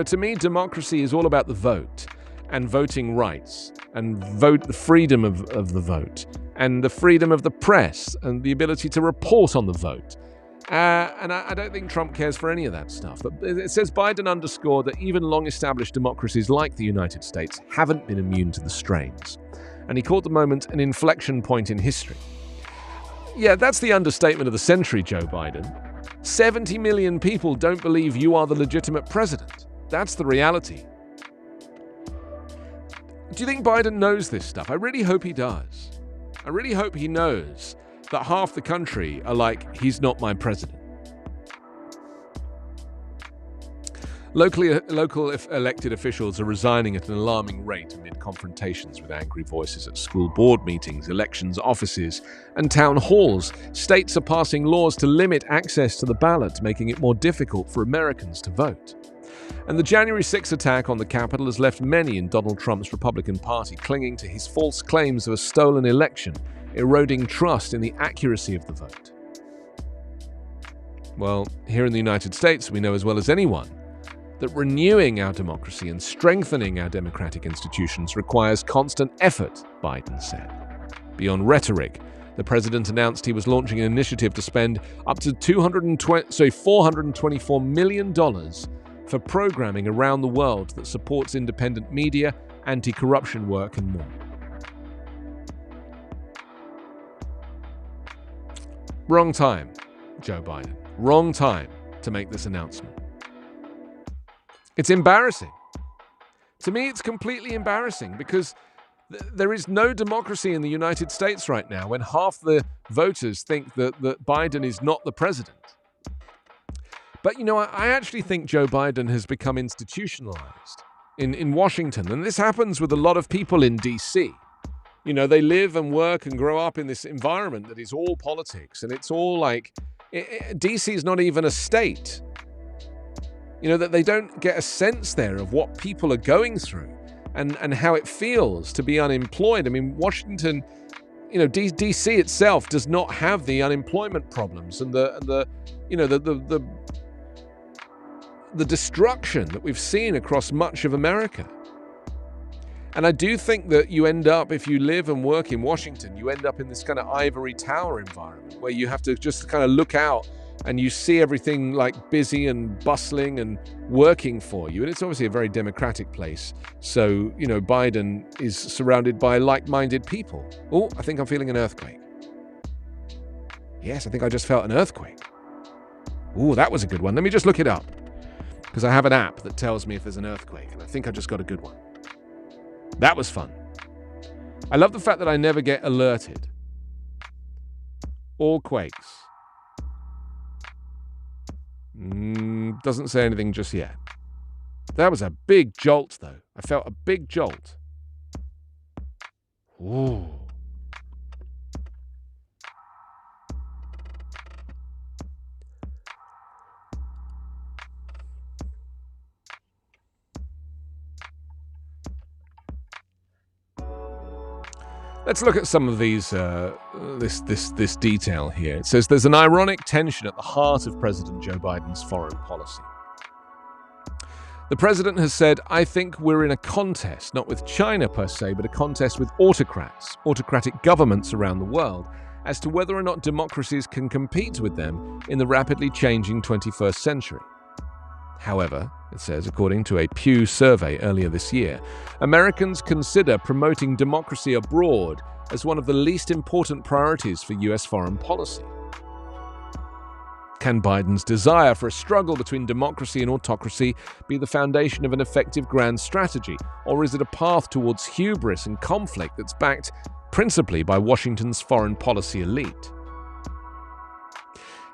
To me, democracy is all about the vote and voting rights and the freedom of the vote and the freedom of the press and the ability to report on the vote. And I don't think Trump cares for any of that stuff. But it says Biden underscored that even long-established democracies like the United States haven't been immune to the strains. And he called the moment an inflection point in history. Yeah, that's the understatement of the century, Joe Biden. 70 million people don't believe you are the legitimate president. That's the reality. Do you think Biden knows this stuff? I really hope he does. I really hope he knows that half the country are like, he's not my president. Local elected officials are resigning at an alarming rate amid confrontations with angry voices at school board meetings, elections offices, and town halls. States are passing laws to limit access to the ballot, making it more difficult for Americans to vote. And the January 6 attack on the Capitol has left many in Donald Trump's Republican Party clinging to his false claims of a stolen election, eroding trust in the accuracy of the vote. Well, here in the United States, we know as well as anyone that renewing our democracy and strengthening our democratic institutions requires constant effort, Biden said. Beyond rhetoric, the president announced he was launching an initiative to spend up to $424 million for programming around the world that supports independent media, anti-corruption work, and more. Wrong time, Joe Biden. Wrong time to make this announcement. It's embarrassing. To me, it's completely embarrassing because there is no democracy in the United States right now when half the voters think that Biden is not the president. But, I actually think Joe Biden has become institutionalized in Washington. And this happens with a lot of people in D.C. They live and work and grow up in this environment that is all politics. And it's all like, D.C. is not even a state. That they don't get a sense there of what people are going through and how it feels to be unemployed. I mean, Washington, D.C. itself does not have the unemployment problems and the destruction that we've seen across much of America. And I do think that you end up, if you live and work in Washington, you end up in this kind of ivory tower environment where you have to just kind of look out and you see everything like busy and bustling and working for you. And it's obviously a very democratic place. So, Biden is surrounded by like-minded people. Oh, I think I'm feeling an earthquake. Yes, I think I just felt an earthquake. Oh, that was a good one. Let me just look it up. Because I have an app that tells me if there's an earthquake. And I think I just got a good one. That was fun. I love the fact that I never get alerted. All quakes. Doesn't say anything just yet. That was a big jolt, though. I felt a big jolt. Ooh. Let's look at some of these, this detail here. It says there's an ironic tension at the heart of President Joe Biden's foreign policy. The president has said, I think we're in a contest, not with China per se, but a contest with autocratic governments around the world, as to whether or not democracies can compete with them in the rapidly changing 21st century. However, it says, according to a Pew survey earlier this year, Americans consider promoting democracy abroad as one of the least important priorities for U.S. foreign policy. Can Biden's desire for a struggle between democracy and autocracy be the foundation of an effective grand strategy, or is it a path towards hubris and conflict that's backed principally by Washington's foreign policy elite?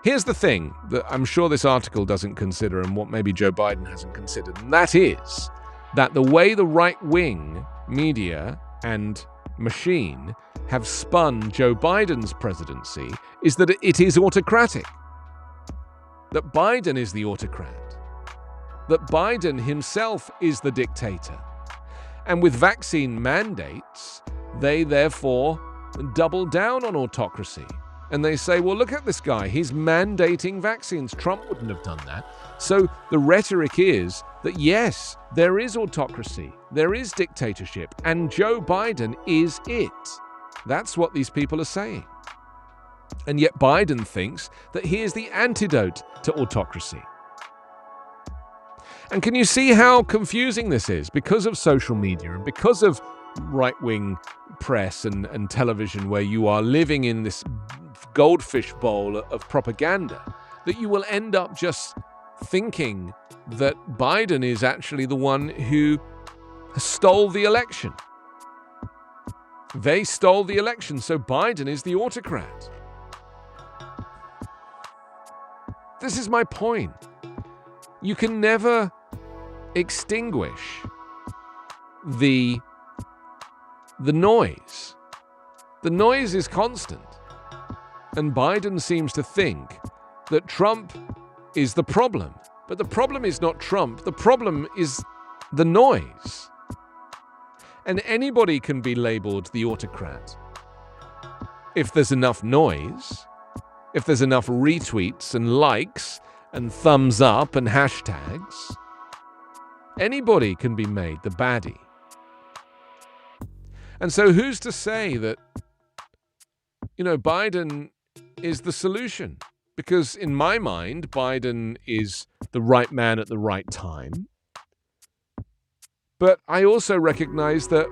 Here's the thing that I'm sure this article doesn't consider and what maybe Joe Biden hasn't considered, and that is that the way the right-wing media and machine have spun Joe Biden's presidency is that it is autocratic. That Biden is the autocrat. That Biden himself is the dictator. And with vaccine mandates, they therefore double down on autocracy. And they say, well, look at this guy. He's mandating vaccines. Trump wouldn't have done that. So the rhetoric is that, yes, there is autocracy, there is dictatorship, and Joe Biden is it. That's what these people are saying. And yet Biden thinks that he is the antidote to autocracy. And can you see how confusing this is? Because of social media and because of right-wing press and television, where you are living in this goldfish bowl of propaganda, that you will end up just thinking that Biden is actually the one who stole the election. They stole the election, so Biden is the autocrat. This is my point. You can never extinguish the noise. The noise is constant. And Biden seems to think that Trump is the problem. But the problem is not Trump. The problem is the noise. And anybody can be labeled the autocrat if there's enough noise, if there's enough retweets and likes and thumbs up and hashtags. Anybody can be made the baddie. And so who's to say that, Biden is the solution? Because in my mind, Biden is the right man at the right time. But I also recognize that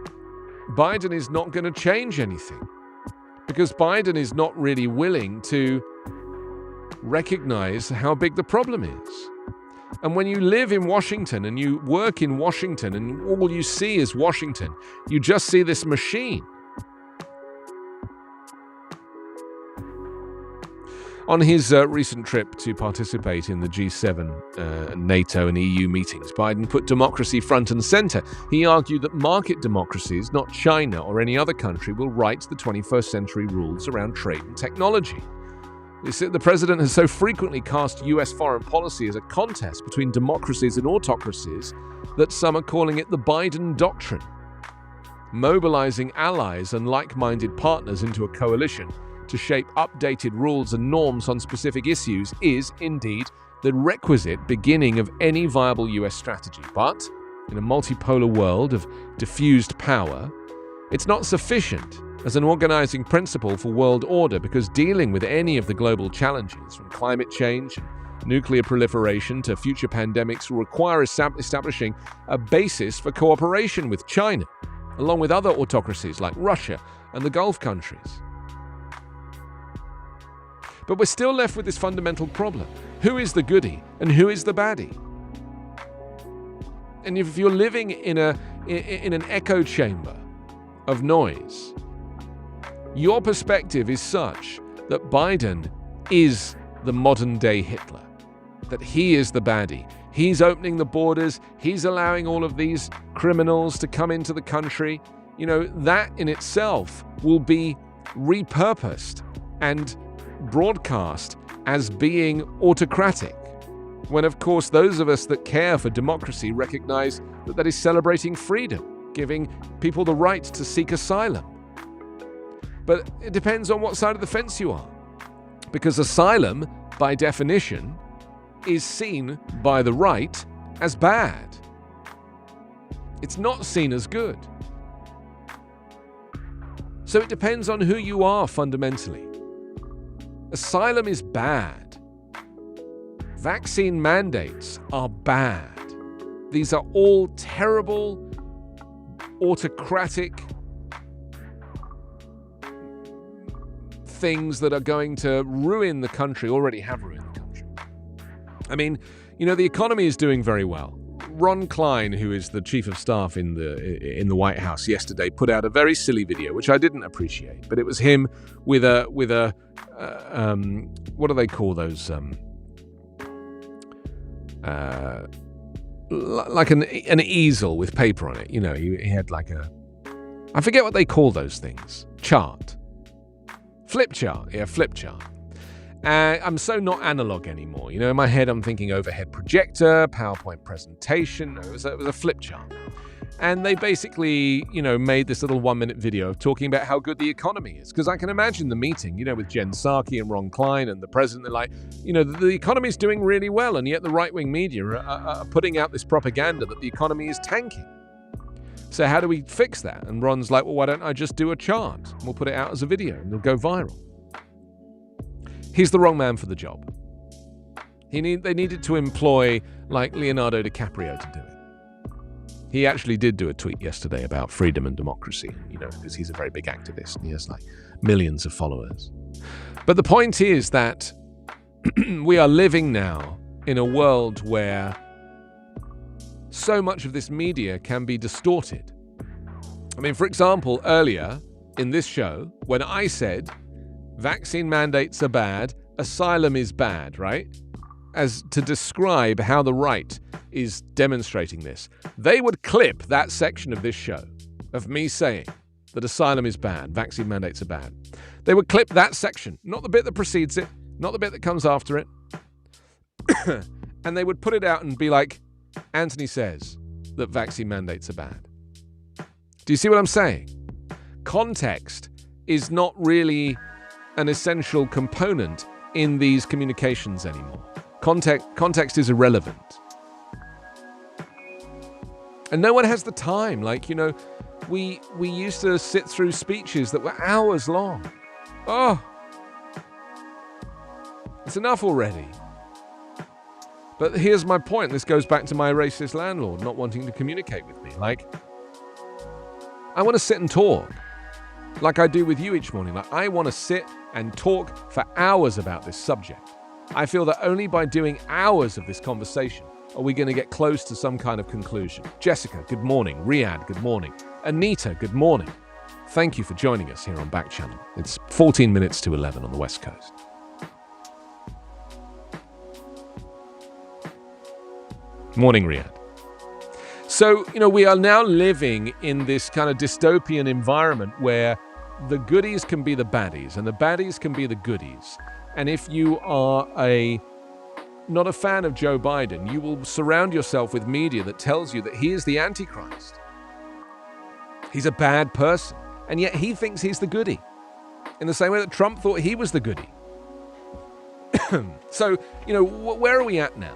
Biden is not going to change anything, because Biden is not really willing to recognize how big the problem is. And when you live in Washington and you work in Washington and all you see is Washington, you just see this machine. On his recent trip to participate in the G7, NATO and EU meetings, Biden put democracy front and center. He argued that market democracies, not China or any other country, will write the 21st century rules around trade and technology. The president has so frequently cast U.S. foreign policy as a contest between democracies and autocracies that some are calling it the Biden Doctrine. Mobilizing allies and like-minded partners into a coalition to shape updated rules and norms on specific issues is, indeed, the requisite beginning of any viable U.S. strategy. But, in a multipolar world of diffused power, it's not sufficient as an organizing principle for world order, because dealing with any of the global challenges, from climate change and nuclear proliferation to future pandemics, will require establishing a basis for cooperation with China, along with other autocracies like Russia and the Gulf countries. But we're still left with this fundamental problem. Who is the goodie and who is the baddie? And if you're living in an echo chamber of noise, your perspective is such that Biden is the modern-day Hitler, that he is the baddie. He's opening the borders. He's allowing all of these criminals to come into the country. That in itself will be repurposed and broadcast as being autocratic, when of course those of us that care for democracy recognize that that is celebrating freedom, giving people the right to seek asylum. But it depends on what side of the fence you are, because asylum, by definition, is seen by the right as bad. It's not seen as good. So it depends on who you are fundamentally. Asylum is bad. Vaccine mandates are bad. These are all terrible, autocratic things that are going to ruin the country, already have ruined the country. I mean, the economy is doing very well. Ron Klein, who is the chief of staff in the White House, yesterday put out a very silly video, which I didn't appreciate. But it was him with a what do they call those? Like an easel with paper on it. He had like I forget what they call those things. Chart. Flip chart. Yeah, flip chart. I'm so not analog anymore. In my head, I'm thinking overhead projector, PowerPoint presentation. No, it was a flip chart. And they basically, made this little 1-minute video of talking about how good the economy is. Because I can imagine the meeting, with Jen Psaki and Ron Klein and the president. They're like, the economy is doing really well. And yet the right-wing media are putting out this propaganda that the economy is tanking. So how do we fix that? And Ron's like, well, why don't I just do a chart? And we'll put it out as a video and it'll go viral. He's the wrong man for the job. They needed to employ like Leonardo DiCaprio to do it. He actually did do a tweet yesterday about freedom and democracy, because he's a very big activist and he has like millions of followers. But the point is that we are living now in a world where so much of this media can be distorted. I mean, for example, earlier in this show, when I said vaccine mandates are bad, asylum is bad, right? As to describe how the right is demonstrating this, they would clip that section of this show of me saying that asylum is bad, vaccine mandates are bad. They would clip that section, not the bit that precedes it, not the bit that comes after it, and they would put it out and be like, Anthony says that vaccine mandates are bad. Do you see what I'm saying? Context is not really an essential component in these communications anymore. Context is irrelevant. And no one has the time. We used to sit through speeches that were hours long. Oh, it's enough already. But here's my point. This goes back to my racist landlord not wanting to communicate with me. I want to sit and talk like I do with you each morning. I want to sit and talk for hours about this subject. I feel that only by doing hours of this conversation are we going to get close to some kind of conclusion. Jessica, good morning. Riyadh, good morning. Anita, good morning. Thank you for joining us here on Backchannel. It's 14 minutes to 11 on the West Coast. Morning, Riyadh. So, we are now living in this kind of dystopian environment where the goodies can be the baddies and the baddies can be the goodies. And if you are not a fan of Joe Biden, you will surround yourself with media that tells you that he is the Antichrist. He's a bad person, and yet he thinks he's the goodie, in the same way that Trump thought he was the goodie. So, where are we at now?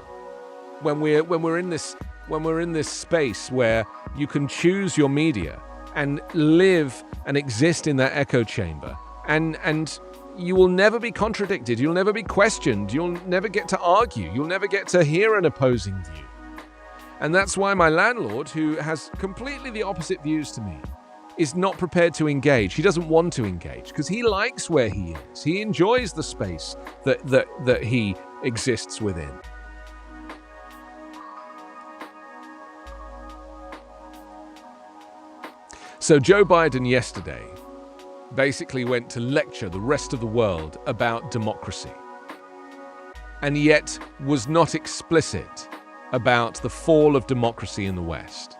When we're in this space where you can choose your media and live and exist in that echo chamber, and you will never be contradicted, you'll never be questioned, you'll never get to argue, you'll never get to hear an opposing view. And that's why my landlord, who has completely the opposite views to me, is not prepared to engage. He doesn't want to engage because he likes where he is. He enjoys the space that he exists within. So Joe Biden yesterday basically went to lecture the rest of the world about democracy, and yet was not explicit about the fall of democracy in the West.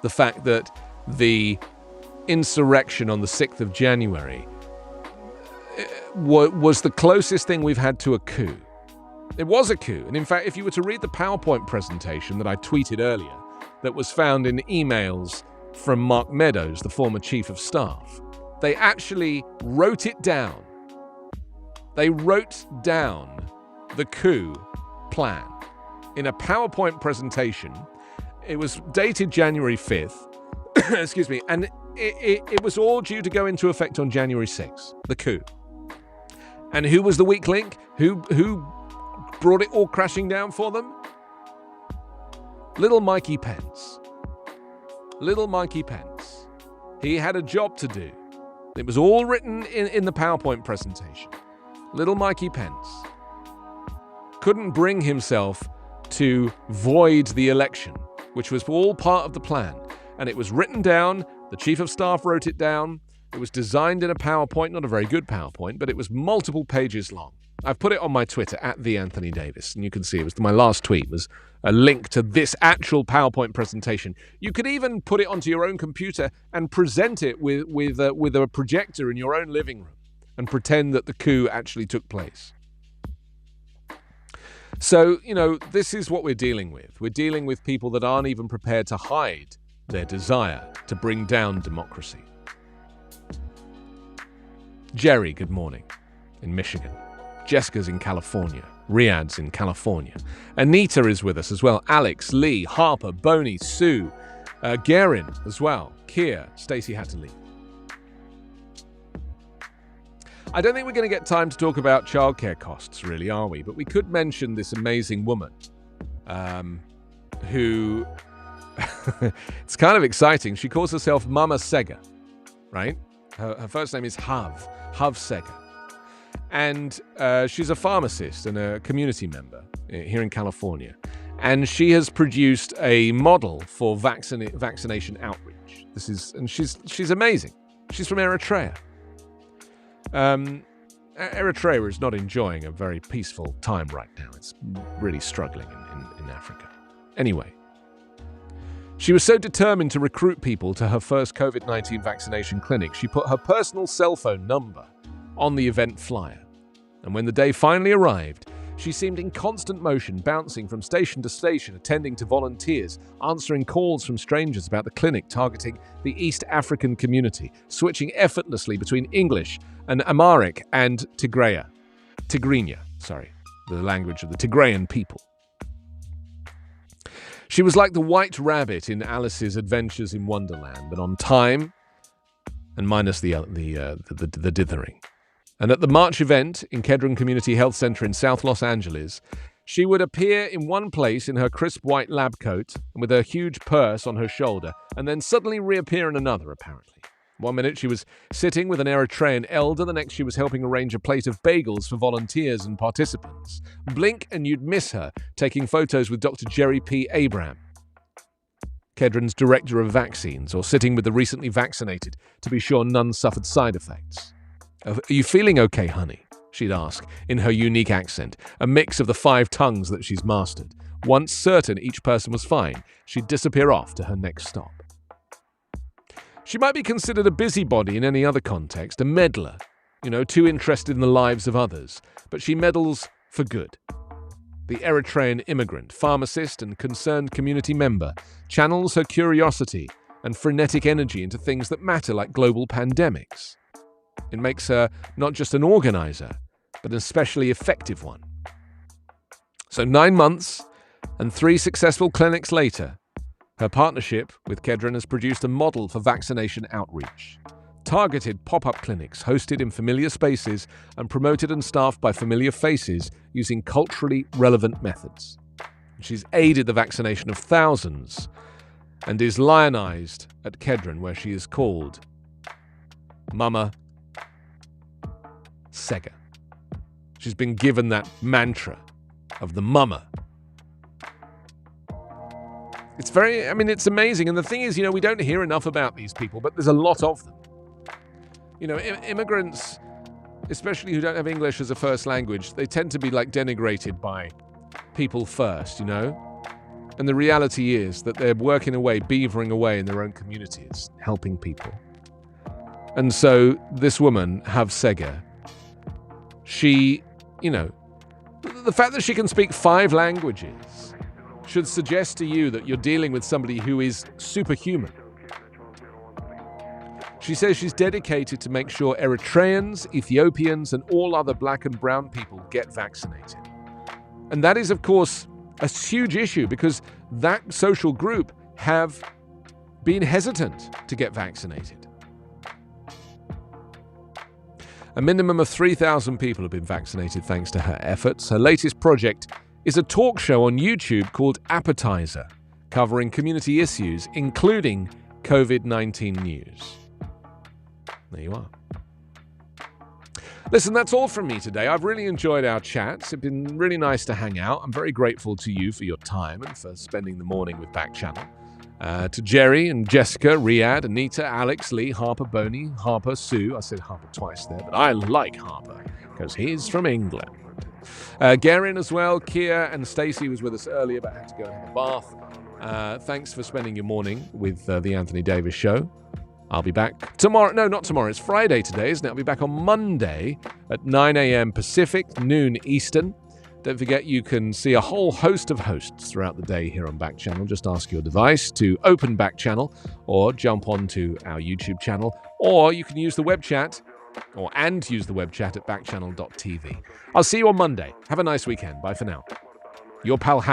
The fact that the insurrection on the 6th of January was the closest thing we've had to a coup. It was a coup. And in fact, if you were to read the PowerPoint presentation that I tweeted earlier, that was found in emails from Mark Meadows, the former chief of staff, they actually wrote it down. They wrote down the coup plan in a PowerPoint presentation. It was dated January 5th, excuse me, and it was all due to go into effect on January 6th, the coup. And who was the weak link? Who brought it all crashing down for them? Little Mikey Pence. Little Mikey Pence. He had a job to do. It was all written in the PowerPoint presentation. Little Mikey Pence couldn't bring himself to void the election, which was all part of the plan. And it was written down. The chief of staff wrote it down. It was designed in a PowerPoint, not a very good PowerPoint, but it was multiple pages long. I've put it on my Twitter, @TheAnthonyDavis, and you can see it was my last tweet was a link to this actual PowerPoint presentation. You could even put it onto your own computer and present it with a projector in your own living room and pretend that the coup actually took place. So, this is what we're dealing with. We're dealing with people that aren't even prepared to hide their desire to bring down democracy. Jerry, good morning, in Michigan. Jessica's in California. Riyadh's in California. Anita is with us as well. Alex, Lee, Harper, Boney, Sue, Garin as well. Kia, Stacey had to leave. I don't think we're going to get time to talk about childcare costs, really, are we? But we could mention this amazing woman who... it's kind of exciting. She calls herself Mama Sega, right? Her first name is Hav Sega. And she's a pharmacist and a community member here in California. And she has produced a model for vaccination outreach. She's amazing. She's from Eritrea. Eritrea is not enjoying a very peaceful time right now. It's really struggling in Africa. Anyway, she was so determined to recruit people to her first COVID-19 vaccination clinic, she put her personal cell phone number on the event flyer. And when the day finally arrived, she seemed in constant motion, bouncing from station to station, attending to volunteers, answering calls from strangers about the clinic targeting the East African community, switching effortlessly between English and Amharic and Tigrinya, the language of the Tigrayan people. She was like the white rabbit in Alice's Adventures in Wonderland, but on time and minus the dithering. And at the March event in Kedron Community Health Center in South Los Angeles, she would appear in one place in her crisp white lab coat and with her huge purse on her shoulder, and then suddenly reappear in another, apparently. 1 minute she was sitting with an Eritrean elder, the next she was helping arrange a plate of bagels for volunteers and participants. Blink and you'd miss her taking photos with Dr. Jerry P. Abraham, Kedron's director of vaccines, or sitting with the recently vaccinated to be sure none suffered side effects. "Are you feeling okay, honey?" she'd ask in her unique accent, a mix of the 5 tongues that she's mastered. Once certain each person was fine, she'd disappear off to her next stop. She might be considered a busybody in any other context, a meddler, too interested in the lives of others, but she meddles for good. The Eritrean immigrant, pharmacist, and concerned community member channels her curiosity and frenetic energy into things that matter, like global pandemics. It makes her not just an organizer, but an especially effective one. So 9 months and 3 successful clinics later, her partnership with Kedron has produced a model for vaccination outreach. Targeted pop-up clinics hosted in familiar spaces and promoted and staffed by familiar faces using culturally relevant methods. She's aided the vaccination of thousands and is lionized at Kedron, where she is called Mama Sega. She's been given that mantra of the mama. It's amazing. And the thing is, we don't hear enough about these people, but there's a lot of them. Immigrants, especially who don't have English as a first language, they tend to be denigrated by people first, And the reality is that they're working away, beavering away in their own communities, helping people. And so this woman, Hav Sega, she, the fact that she can speak 5 languages should suggest to you that you're dealing with somebody who is superhuman. She says she's dedicated to make sure Eritreans, Ethiopians, and all other black and brown people get vaccinated. And that is, of course, a huge issue because that social group have been hesitant to get vaccinated. A minimum of 3,000 people have been vaccinated thanks to her efforts. Her latest project is a talk show on YouTube called Appetizer, covering community issues, including COVID-19 news. There you are. Listen, that's all from me today. I've really enjoyed our chats. It's been really nice to hang out. I'm very grateful to you for your time and for spending the morning with Backchannel. To Jerry and Jessica, Riyadh, Anita, Alex, Lee, Harper, Boney, Harper, Sue. I said Harper twice there, but I like Harper because he's from England. Garin as well, Kia and Stacey was with us earlier but had to go and have a bath. Thanks for spending your morning with the Anthony Davis Show. I'll be back tomorrow. No, not tomorrow. It's Friday today, isn't it? I'll be back on Monday at 9 a.m. Pacific, noon Eastern. Don't forget you can see a whole host of hosts throughout the day here on Backchannel. Just ask your device to open Backchannel or jump onto our YouTube channel, or you can use the web chat use the web chat at backchannel.tv. I'll see you on Monday. Have a nice weekend. Bye for now. Your pal Hal.